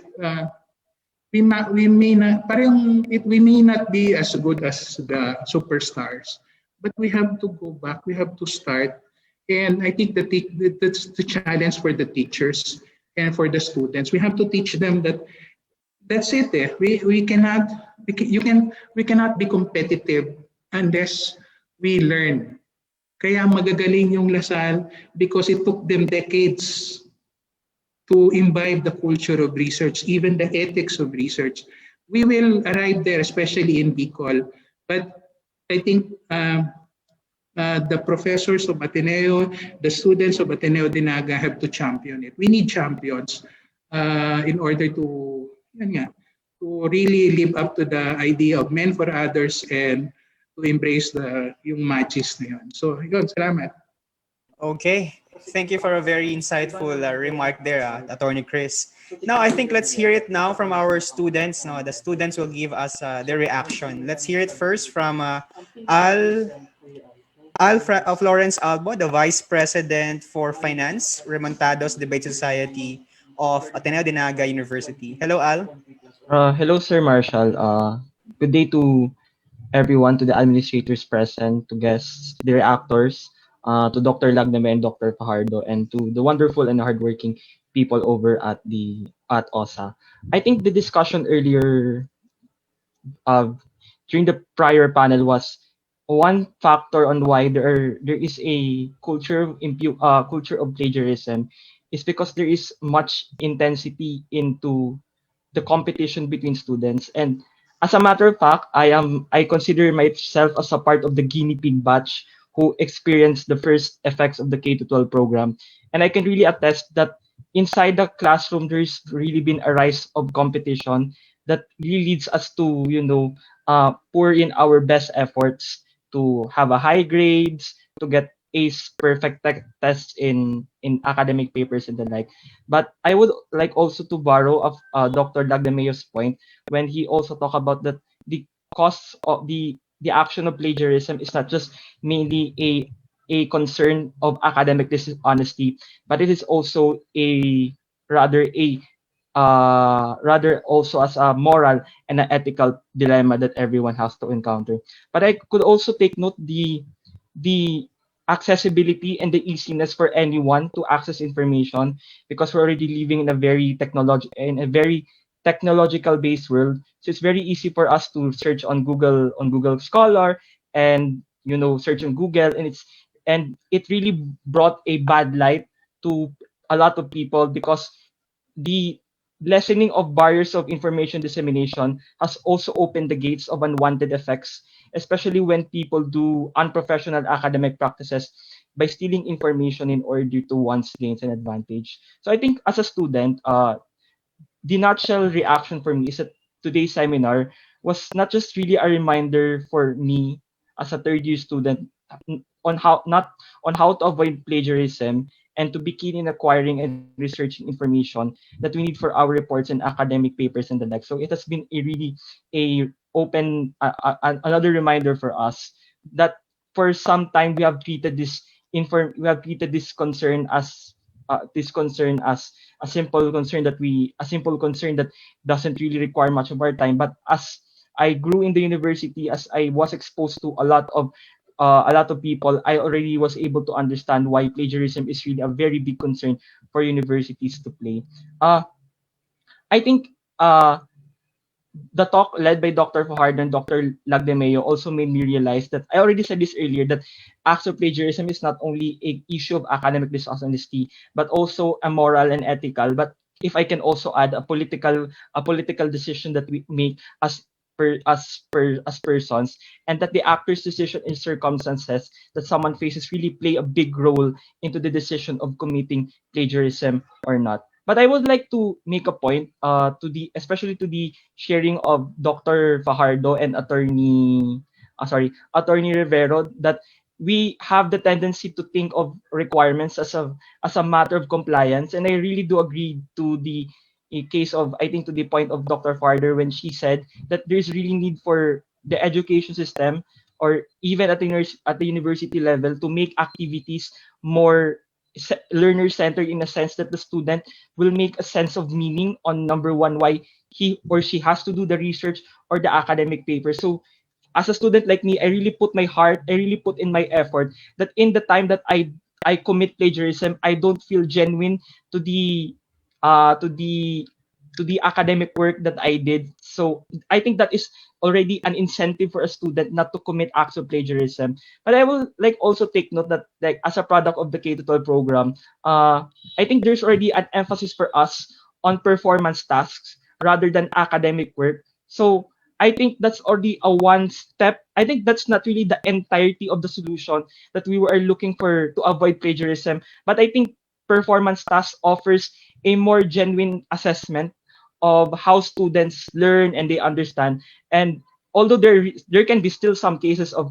We may not be as good as the superstars, but we have to go back. We have to start, and I think that's the challenge for the teachers and for the students. We have to teach them that that's it. We cannot be competitive unless we learn. Kaya magagaling yung Lasal because it took them decades to imbibe the culture of research, even the ethics of research. We will arrive there, especially in Bicol. But I think the professors of Ateneo, the students of Ateneo de Naga have to champion it. We need champions in order to really live up to the idea of men for others and to embrace yung magis na yun. So, yun, salamat. Okay. Thank you for a very insightful remark there, Attorney Chris. Now, I think let's hear it now from our students. No, the students will give us their reaction. Let's hear it first from Florence Albo, the Vice President for Finance, Remontados Debate Society of Ateneo de Naga University. Hello, Al. Hello, Sir Marshall. Good day to everyone, to the administrators present, to guests, the reactors, to Dr. Lagdameo and Dr. Fajardo, and to the wonderful and hardworking people over at OSA. I think the discussion earlier during the prior panel was one factor on why there is a culture of plagiarism is because there is much intensity into the competition between students. And as a matter of fact, I consider myself as a part of the guinea pig batch who experienced the first effects of the K-12 program. And I can really attest that inside the classroom, there's really been a rise of competition that really leads us to, pour in our best efforts to have a high grades, to get ace perfect tests in academic papers and the like. But I would like also to borrow of Dr. Lagdameo's point when he also talked about that the costs of the action of plagiarism is not just mainly a concern of academic dishonesty, but it is also rather also as a moral and an ethical dilemma that everyone has to encounter. But I could also take note the accessibility and the easiness for anyone to access information because we're already living in a very technological based world. So it's very easy for us to search on Google Scholar and search on Google, and it really brought a bad light to a lot of people because the lessening of barriers of information dissemination has also opened the gates of unwanted effects, especially when people do unprofessional academic practices by stealing information in order to one's gains and advantage. So I think as a student, the natural reaction for me is that today's seminar was not just really a reminder for me as a third year student on how not on how to avoid plagiarism and to be keen in acquiring and researching information that we need for our reports and academic papers and the like. So it has been a really a open another reminder for us that for some time we have treated this concern as a simple concern that doesn't really require much of our time. But as I grew in the university, as I was exposed to a lot of people, I already was able to understand why plagiarism is really a very big concern for universities to play. Uh, I think the talk led by Dr. Fajardo and Dr. Lagdameo also made me realize that I already said this earlier that acts of plagiarism is not only a issue of academic dishonesty but also a moral and ethical. But if I can also add a political decision that we make as persons, and that the actor's decision in circumstances that someone faces really play a big role into the decision of committing plagiarism or not. But I would like to make a point to the especially to the sharing of Dr. Fajardo and Attorney Rivero, that we have the tendency to think of requirements as a matter of compliance, and I really do agree to the case of I think to the point of Dr. Fajardo when she said that there's really need for the education system or even at the university level to make activities more learner centered, in a sense that the student will make a sense of meaning on number one why he or she has to do the research or the academic paper. So as a student like me, I really put in my effort that in the time that I commit plagiarism, I don't feel genuine to the uh to the to the academic work that I did. So I think that is already an incentive for a student not to commit acts of plagiarism. But I will like also take note that like as a product of the K-12 program, I think there's already an emphasis for us on performance tasks rather than academic work. So I think that's already a one step. I think that's not really the entirety of the solution that we were looking for to avoid plagiarism. But I think performance task offers a more genuine assessment of how students learn and they understand. And although there can be still some cases of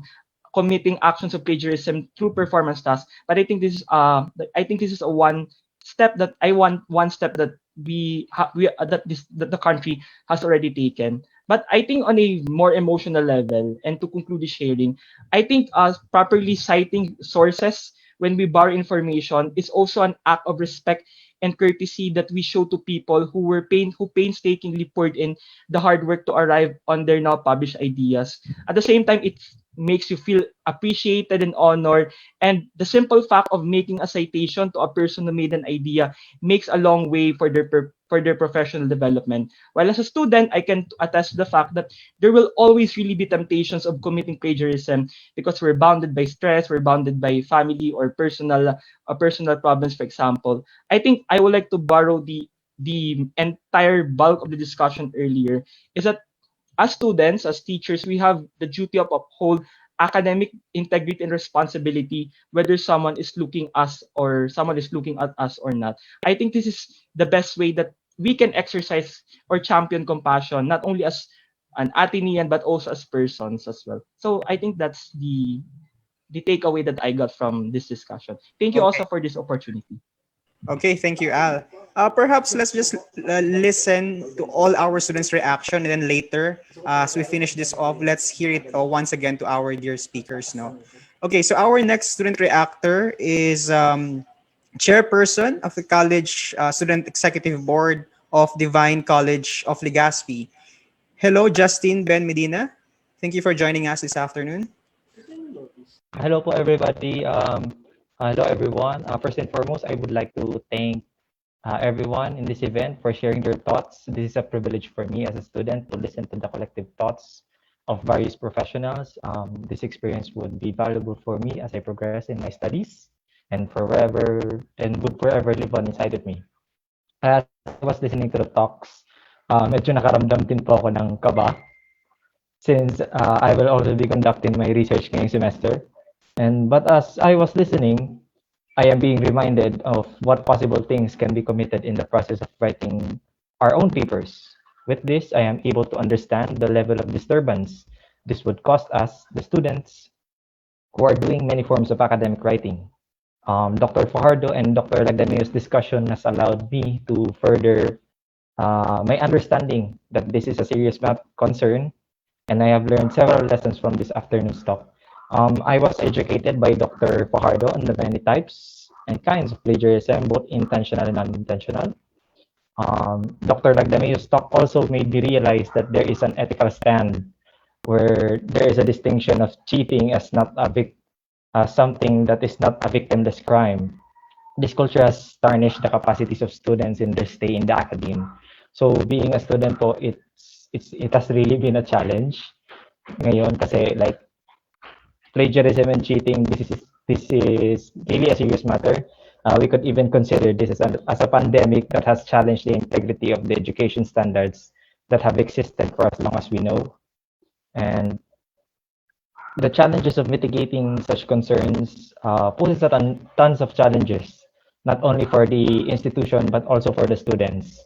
committing actions of plagiarism through performance tasks, but I think this is a one step that that the country has already taken. But I think on a more emotional level, and to conclude the sharing, I think properly citing sources when we borrow information is also an act of respect and courtesy that we show to people who painstakingly poured in the hard work to arrive on their now published ideas. At the same time, it makes you feel appreciated and honored. And the simple fact of making a citation to a person who made an idea makes a long way for for their professional development. While as a student, I can attest to the fact that there will always really be temptations of committing plagiarism because we're bounded by stress, we're bounded by family or personal problems, for example. I think I would like to borrow the entire bulk of the discussion earlier is that as students, as teachers, we have the duty of uphold academic integrity and responsibility, whether someone is looking at us or not. I think this is the best way that we can exercise or champion compassion, not only as an Atenean but also as persons as well. So I think that's the takeaway that I got from this discussion. Thank you Okay. also for this opportunity. Okay, thank you, Al. Perhaps let's just listen to all our students' reaction, and then later, as we finish this off, let's hear it once again to our dear speakers. No, okay. So our next student reactor is Chairperson of the College Student Executive Board of Divine College of Legazpi. Hello, Justin Ben Medina. Thank you for joining us this afternoon. Hello po everybody. Hello everyone. First and foremost, I would like to thank everyone in this event for sharing their thoughts. This is a privilege for me as a student to listen to the collective thoughts of various professionals. This experience would be valuable for me as I progress in my studies and would forever live on inside of me. I was listening to the talks, medyo nakaramdam din po ako ng kaba since I will also be conducting my research ngayong semester. But as I was listening, I am being reminded of what possible things can be committed in the process of writing our own papers. With this, I am able to understand the level of disturbance this would cost us, the students, who are doing many forms of academic writing. Dr. Fajardo and Dr. Lagdameo's discussion has allowed me to further my understanding that this is a serious math concern, and I have learned several lessons from this afternoon's talk. I was educated by Dr. Fajardo on the many types and kinds of plagiarism, both intentional and unintentional. Dr. Lagdameo's talk also made me realize that there is an ethical stand where there is a distinction of cheating as not a something that is not a victimless crime. This culture has tarnished the capacities of students in their stay in the academe. So being a student po, it has really been a challenge ngayon kasi like plagiarism and cheating, this is really a serious matter. We could even consider this as a pandemic that has challenged the integrity of the education standards that have existed for as long as we know. And the challenges of mitigating such concerns poses tons of challenges, not only for the institution but also for the students,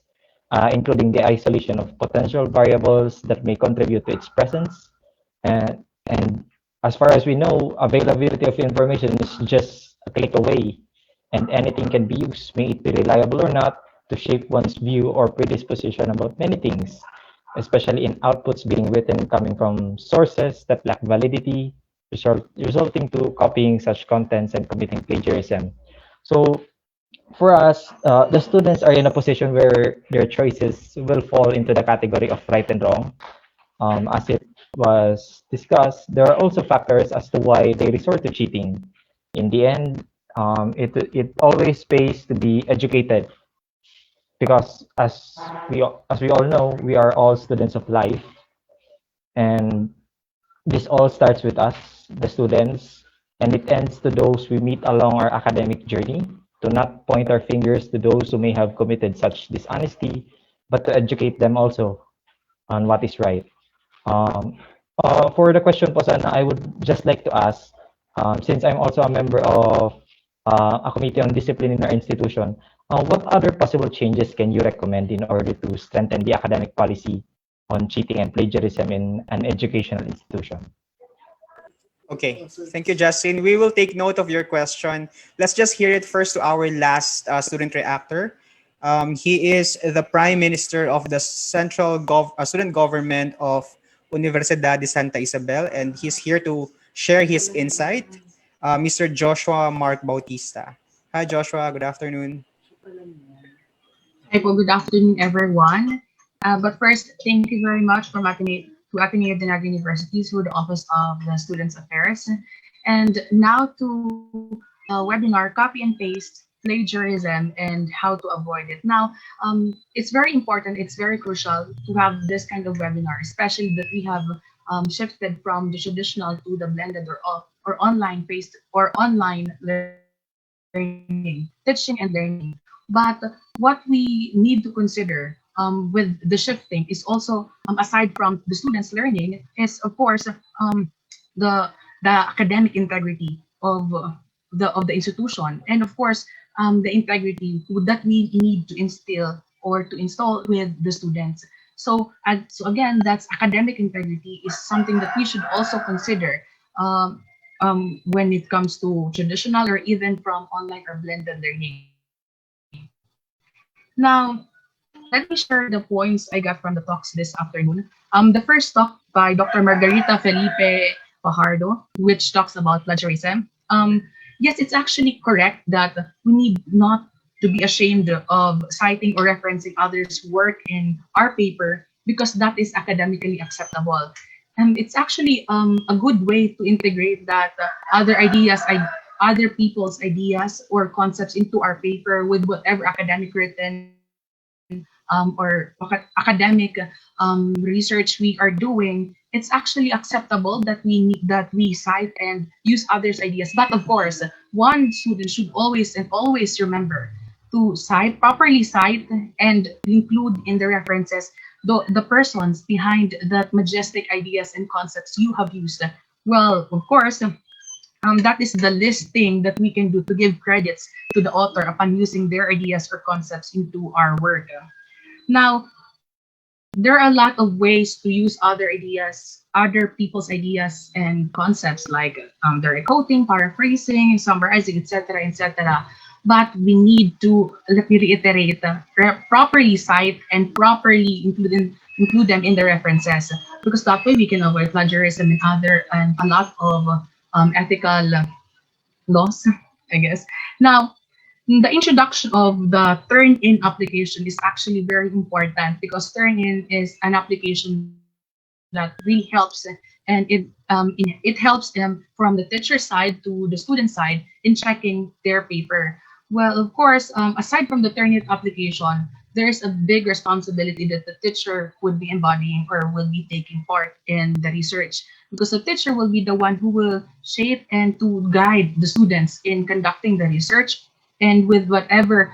including the isolation of potential variables that may contribute to its presence. And as far as we know, availability of information is just a click away, and anything can be used, may it be reliable or not, to shape one's view or predisposition about many things, especially in outputs being written coming from sources that lack validity, resulting to copying such contents and committing plagiarism. So for us, the students are in a position where their choices will fall into the category of right and wrong. As it was discussed, there are also factors as to why they resort to cheating. In the end, it always pays to be educated because as we all know, we are all students of life, and this all starts with us, the students, and it ends to those we meet along our academic journey. To not point our fingers to those who may have committed such dishonesty, but to educate them also on what is right. Um, for the question po sana, I would just like to ask, since I'm also a member of a committee on discipline in our institution, what other possible changes can you recommend in order to strengthen the academic policy on cheating and plagiarism in an educational institution? Okay, thank you, Justin. We will take note of your question. Let's just hear it first to our last student reactor. He is the Prime Minister of the Student Government of Universidad de Santa Isabel, and he's here to share his insight. Mr. Joshua Mark Bautista. Hi, Joshua. Good afternoon. Hi po, good afternoon, everyone. But first, thank you very much from Ateneo de Naga University through the Office of the Students Affairs. And now to webinar copy and paste plagiarism and how to avoid it. Now, it's very important, it's very crucial to have this kind of webinar, especially that we have shifted from the traditional to the blended or online based or online learning, teaching and learning. But what we need to consider with the shifting is also, aside from the students learning, is of course the academic integrity of the institution, and of course the integrity that we need to instill or to install with the students. So again, that's academic integrity is something that we should also consider when it comes to traditional or even from online or blended learning. Now, let me share the points I got from the talks this afternoon. The first talk by Dr. Margarita Felipe-Fajardo, which talks about plagiarism. Yes, it's actually correct that we need not to be ashamed of citing or referencing others' work in our paper because that is academically acceptable. And it's actually a good way to integrate that other people's ideas or concepts into our paper with whatever academic written academic research we are doing. It's actually acceptable that we cite and use others' ideas. But of course, one student should always remember to properly cite and include in the references the persons behind that majestic ideas and concepts you have used. Well, of course, that is the least thing that we can do to give credits to the author upon using their ideas or concepts into our work. Now, there are a lot of ways to use other ideas, other people's ideas and concepts like their quoting, paraphrasing, summarizing, etc., etc. But we need to, let me reiterate, properly cite and properly include them in the references, because that way we can avoid plagiarism and other and a lot of ethical laws, I guess. Now, the introduction of the turn-in application is actually very important because turn-in is an application that really helps, and it helps them from the teacher side to the student side in checking their paper. Well, of course, aside from the turn-in application, there's a big responsibility that the teacher would be embodying or will be taking part in the research, because the teacher will be the one who will shape and to guide the students in conducting the research and with whatever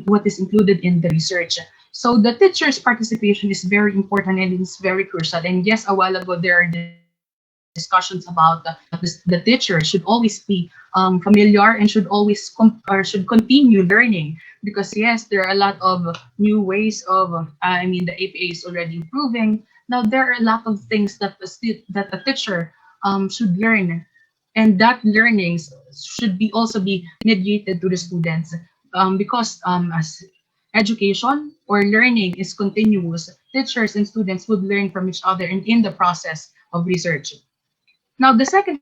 what is included in the research. So the teacher's participation is very important and it's very crucial. And yes, a while ago there are discussions about the teacher should always be familiar and should always or should continue learning, because yes, there are a lot of new ways of I mean the APA is already improving. Now there are a lot of things that that the teacher should learn, and that learnings should be also be mediated to the students, because as education or learning is continuous, teachers and students would learn from each other and in the process of research. Now, the second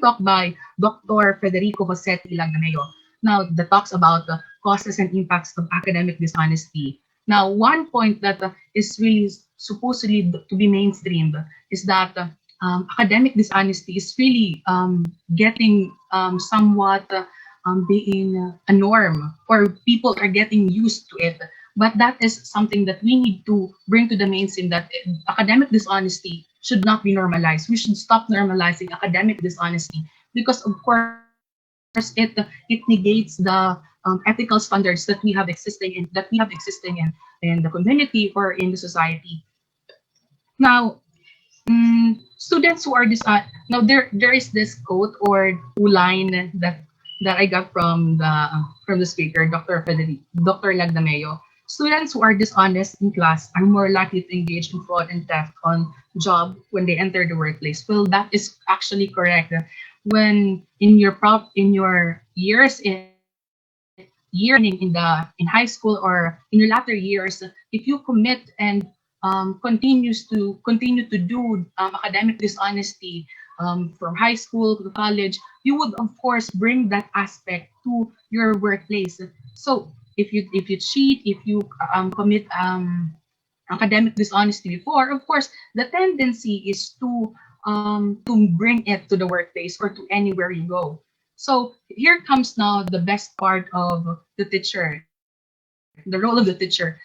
talk by Dr. Federico Josetti Lagdameo. Now, the talks about the causes and impacts of academic dishonesty. Now, one point that is really supposedly to be mainstreamed is that academic dishonesty is really getting somewhat being a norm, or people are getting used to it. But that is something that we need to bring to the mainstream, that academic dishonesty should not be normalized. We should stop normalizing academic dishonesty because, of course, it negates the ethical standards that we have existing in the community or in the society. Now, students who are now there is this quote or line that I got from the speaker, Dr. Lagdameo. Students who are dishonest in class are more likely to engage in fraud and theft on job when they enter the workplace. Well, that is actually correct. When in your years in in high school or in your latter years, if you commit and continue to do academic dishonesty from high school to college, you would of course bring that aspect to your workplace. So if you cheat, if you commit academic dishonesty before, of course, the tendency is to bring it to the workplace or to anywhere you go. So here comes now the best part of the teacher, the role of the teacher.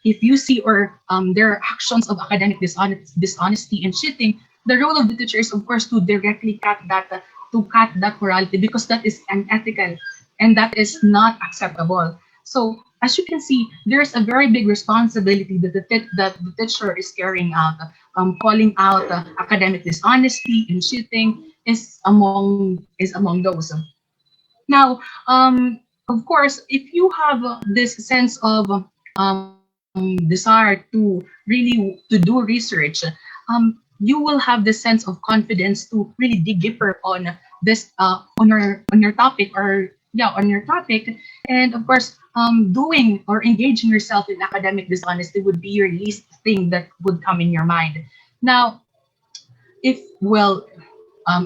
If you see or there are actions of academic dishonesty and cheating, the role of the teacher is of course to directly cut that morality, because that is unethical and that is not acceptable. So as you can see, there's a very big responsibility that that the teacher is carrying out. Calling out academic dishonesty and cheating is among those. Now, of course, if you have this sense of desire to really to do research, you will have this sense of confidence to really dig deeper on this on your topic, or yeah, on your topic. And of course, doing or engaging yourself in academic dishonesty would be your least thing that would come in your mind. Now, if well,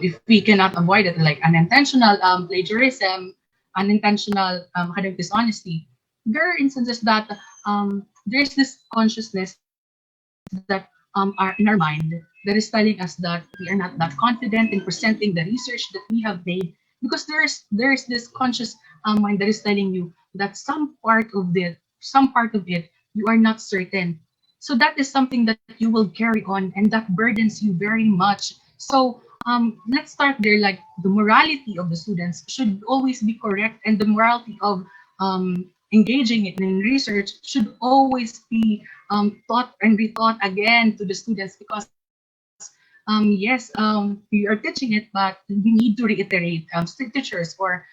if we cannot avoid it, like unintentional plagiarism, unintentional academic dishonesty, there are instances that there's this consciousness that are in our mind that is telling us that we are not that confident in presenting the research that we have made, because there's this conscious mind that is telling you that some part of it you are not certain. So that is something that you will carry on, and that burdens you very much. So let's start there. Like, the morality of the students should always be correct, and the morality of engaging in research should always be taught and rethought again to the students, because yes, we are teaching it, but we need to reiterate, teachers or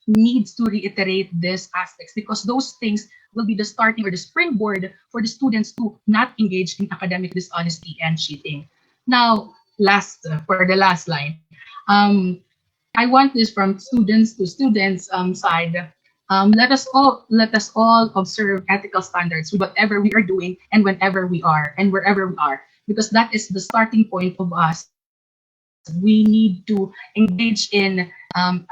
needs to reiterate these aspects, because those things will be the starting or the springboard for the students to not engage in academic dishonesty and cheating. Now, last for the last line, I want this from students to students side. Let us all observe ethical standards with whatever we are doing and whenever we are and wherever we are, because that is the starting point of us. We need to engage in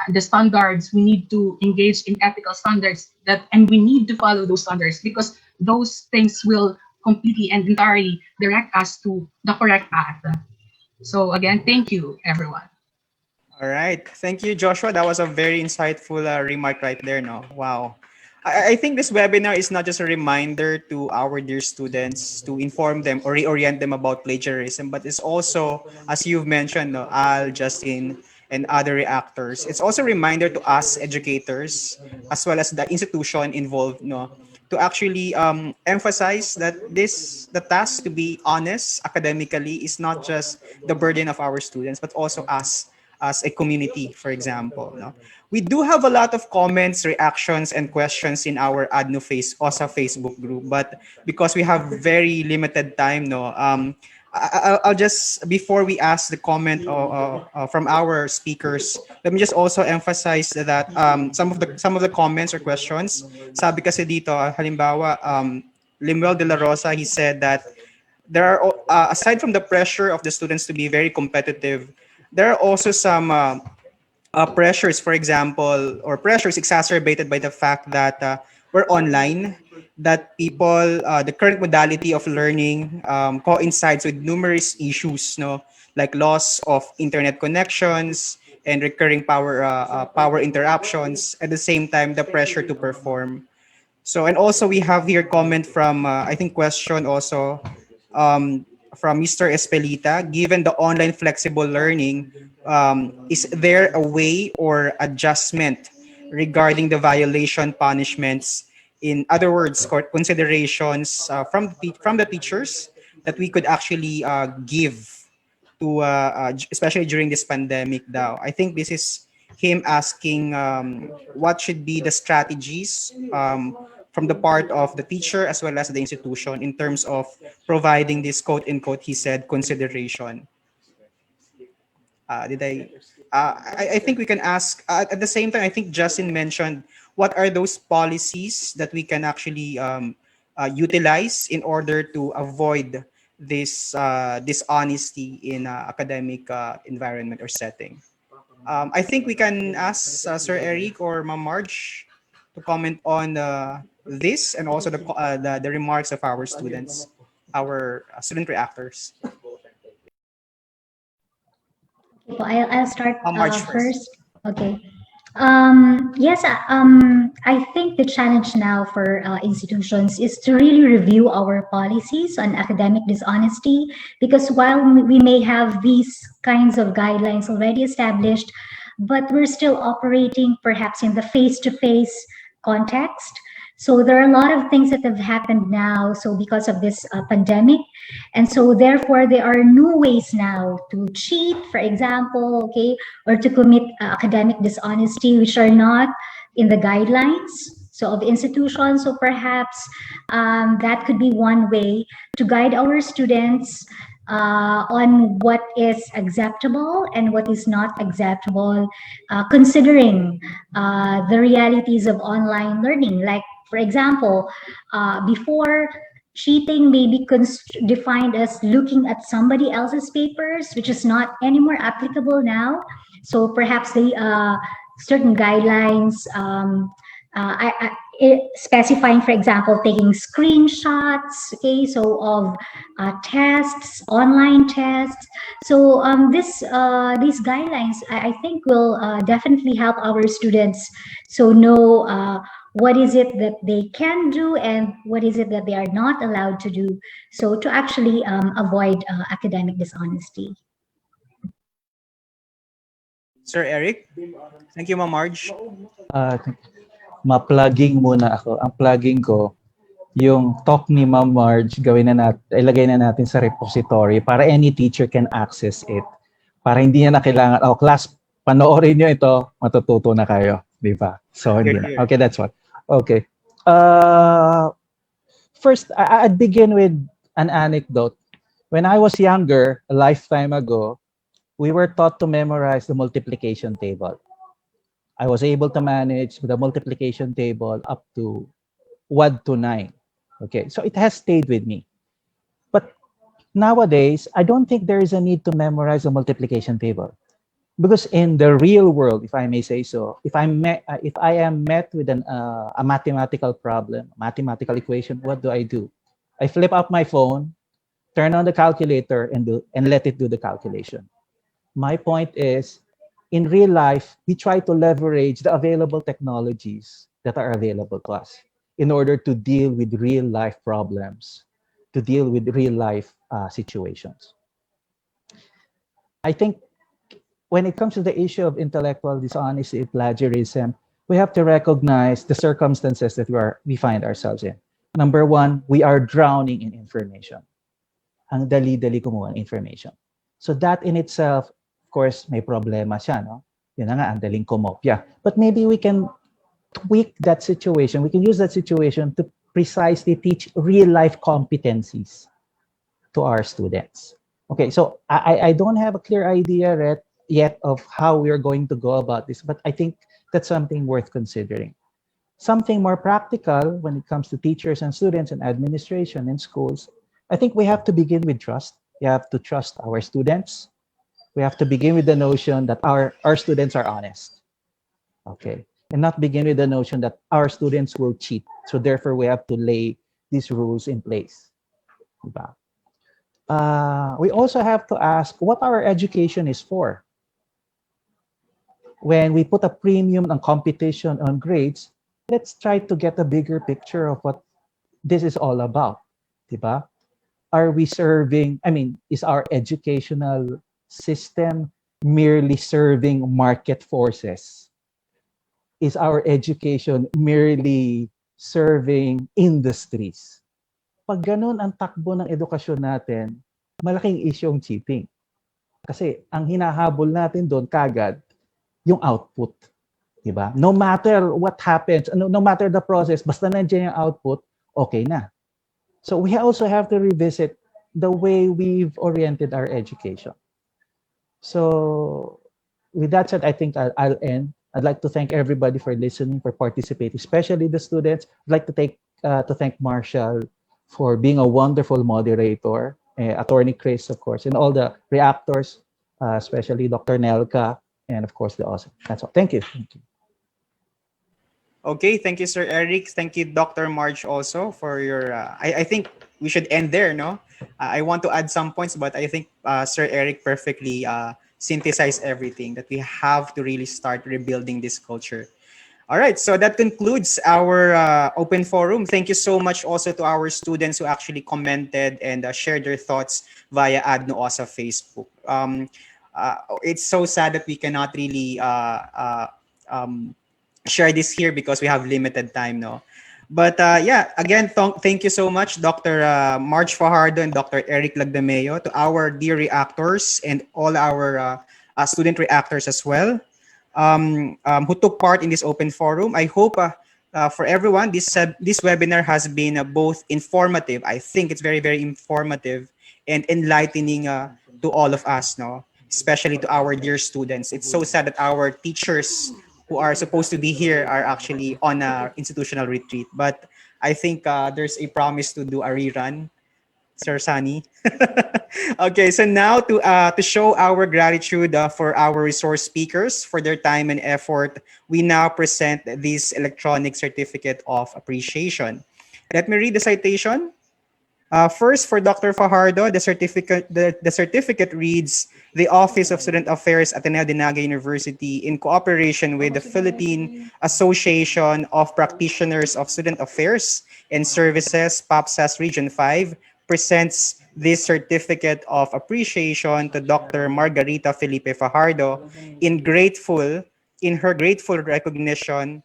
the standards. We need to engage in ethical standards and we need to follow those standards, because those things will completely and entirely direct us to the correct path. So again, thank you, everyone. All right. Thank you, Joshua. That was a very insightful remark right there. No, wow. I think this webinar is not just a reminder to our dear students to inform them or reorient them about plagiarism, but it's also, as you've mentioned, no, Al, Justin, and other reactors. It's also a reminder to us educators, as well as the institution involved, no, to actually emphasize that the task to be honest academically is not just the burden of our students, but also us as a community, for example. No? We do have a lot of comments, reactions, and questions in our ADNO OSA Facebook group, but because we have very limited time, no, I'll just, before we ask the comment from our speakers, let me just also emphasize that some of the comments or questions, sabi kasi dito, halimbawa, Limuel de la Rosa, he said that there are aside from the pressure of the students to be very competitive, there are also some pressures, for example, or pressures exacerbated by the fact that we're online, that people, the current modality of learning coincides with numerous issues, no, like loss of internet connections and recurring power interruptions. At the same time, the pressure to perform. So, and also we have here comment from, I think question also from Mr. Espelita. Given the online flexible learning, is there a way or adjustment regarding the violation punishments? In other words, court considerations from the teachers that we could actually give to especially during this pandemic daw. I think this is him asking what should be the strategies from the part of the teacher as well as the institution in terms of providing this quote unquote he said consideration. Did I think we can ask at the same time. I think Justin mentioned what are those policies that we can actually utilize in order to avoid this dishonesty in academic environment or setting. I think we can ask Sir Eric or Ma'am Marge to comment on this and also the remarks of our students, our student reactors. So I'll start Ma'am Marge first. first. Okay. Yes, I think the challenge now for institutions is to really review our policies on academic dishonesty, because while we may have these kinds of guidelines already established, but we're still operating perhaps in the face-to-face context. So there are a lot of things that have happened now. So because of this pandemic, and so therefore there are new ways now to cheat, for example, okay, or to commit academic dishonesty, which are not in the guidelines so of institutions. So perhaps that could be one way to guide our students on what is acceptable and what is not acceptable, considering the realities of online learning. Like, for example, before, cheating may be defined as looking at somebody else's papers, which is not anymore applicable now. So perhaps the certain guidelines specifying, for example, taking screenshots, okay, so of tests, online tests. So these guidelines, I think, will definitely help our students so know what is it that they can do and what is it that they are not allowed to do, so to actually avoid academic dishonesty. Sir Eric. Thank you, Ma'am Marge. Uh, ma-plugging muna ako. Ang plugging ko, yung talk ni Ma'am Marge, ilagay na natin sa repository para any teacher can access it. Para hindi niya na kailangan, oh class, panoorin niyo ito, matututo na kayo. Di ba? So, hindi na. Okay, that's what. Okay. First, I'd begin with an anecdote. When I was younger, a lifetime ago, we were taught to memorize the multiplication table. I was able to manage the multiplication table up to 1 to 9. Okay, so it has stayed with me. But nowadays, I don't think there is a need to memorize a multiplication table. Because in the real world, if I may say so, if I am met with a mathematical problem, mathematical equation, what do? I flip up my phone, turn on the calculator, and let it do the calculation. My point is, in real life, we try to leverage the available technologies that are available to us in order to deal with real life problems, to deal with real life situations. I think when it comes to the issue of intellectual dishonesty, plagiarism, we have to recognize the circumstances that we find ourselves in. Number one, we are drowning in information. Ang dali-dali kumuha ng information. So that in itself, of course, may problema siya, no? Yun na nga, ang daling kumopya. But maybe we can tweak that situation. We can use that situation to precisely teach real-life competencies to our students. Okay, so I don't have a clear idea yet of how we are going to go about this, but I think that's something worth considering. Something more practical when it comes to teachers and students and administration in schools, I think we have to begin with trust. We have to trust our students. We have to begin with the notion that our students are honest. Okay, and not begin with the notion that our students will cheat. So therefore, we have to lay these rules in place. Diba? We also have to ask what our education is for. When we put a premium on competition, on grades, let's try to get a bigger picture of what this is all about. Diba? Are we serving, is our educational system merely serving market forces? Is our education merely serving industries? Pag ganun ang takbo ng edukasyon natin, malaking issue yung cheating. Kasi ang hinahabol natin doon kagad, yung output. Diba? No matter what happens, no matter the process, basta nandiyan yung output, okay na. So we also have to revisit the way we've oriented our education. So with that said, I think I'll end. I'd like to thank everybody for listening, for participating, especially the students. I'd like to thank Marshall for being a wonderful moderator, Attorney Chris, of course, and all the reactors, especially Dr. Nelka, and of course the awesome. That's all. Thank you. Thank you. Okay, thank you, Sir Eric. Thank you, Dr. March, also for your. I think we should end there, no? I want to add some points, but I think Sir Eric perfectly synthesized everything that we have to really start rebuilding this culture. All right, so that concludes our open forum. Thank you so much also to our students who actually commented and shared their thoughts via AdNoosa Facebook. It's so sad that we cannot really share this here because we have limited time, no? But yeah, again, thank you so much, Dr. March Fajardo and Dr. Eric Lagdameo, to our dear reactors and all our student reactors as well, who took part in this open forum. I hope for everyone, this webinar has been both informative. I think it's very, very informative and enlightening to all of us, no? Especially to our dear students. It's so sad that our teachers who are supposed to be here are actually on a institutional retreat. But I think there's a promise to do a rerun, Sir Sunny. Okay, so now to show our gratitude for our resource speakers for their time and effort, we now present this electronic certificate of appreciation. Let me read the citation. First, for Dr. Fajardo, the certificate reads, the Office of Student Affairs, Ateneo de Naga University, in cooperation with the Philippine Association of Practitioners of Student Affairs and Services, PAPSAS Region 5, presents this certificate of appreciation to Dr. Margarita Felipe-Fajardo in her grateful recognition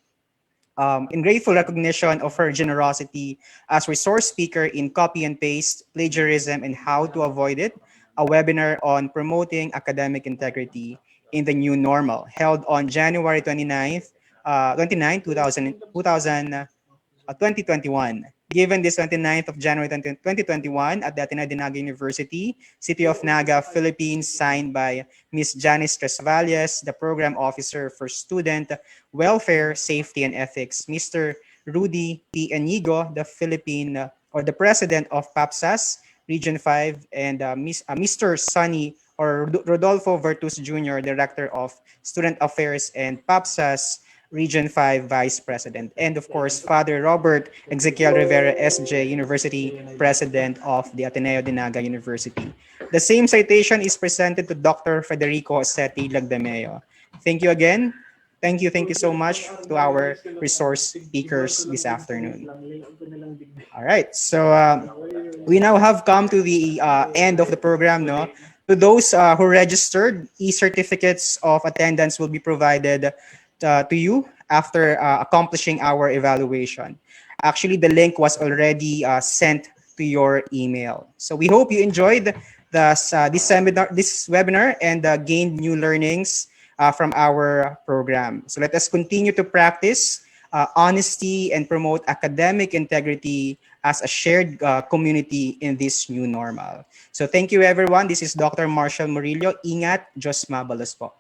in grateful recognition of her generosity as resource speaker in copy and paste, plagiarism, and how to avoid it, a webinar on promoting academic integrity in the new normal, held on January 2021. Given this 29th of January 2021 at the Ateneo de Naga University, City of Naga, Philippines, signed by Ms. Janice Tresvalles, the Program Officer for Student Welfare, Safety, and Ethics, Mr. Rudy P. Enigo, the Philippine or the President of PAPSAS, Region 5, and Mr. Sunny or Rodolfo Vertus Jr., Director of Student Affairs and PAPSAS, Region 5 Vice President, and of course, Father Robert Ezequiel Rivera, SJ, University President of the Ateneo de Naga University. The same citation is presented to Dr. Federico Lagdameo. Thank you again. Thank you so much to our resource speakers this afternoon. All right, so we now have come to the end of the program. No, to those who registered, e-certificates of attendance will be provided to you after accomplishing our evaluation. Actually, the link was already sent to your email. So we hope you enjoyed this webinar and gained new learnings from our program. So let us continue to practice honesty and promote academic integrity as a shared community in this new normal. So thank you everyone. This is Dr. Marshall Murillo. Ingat, Diyos mabalos po.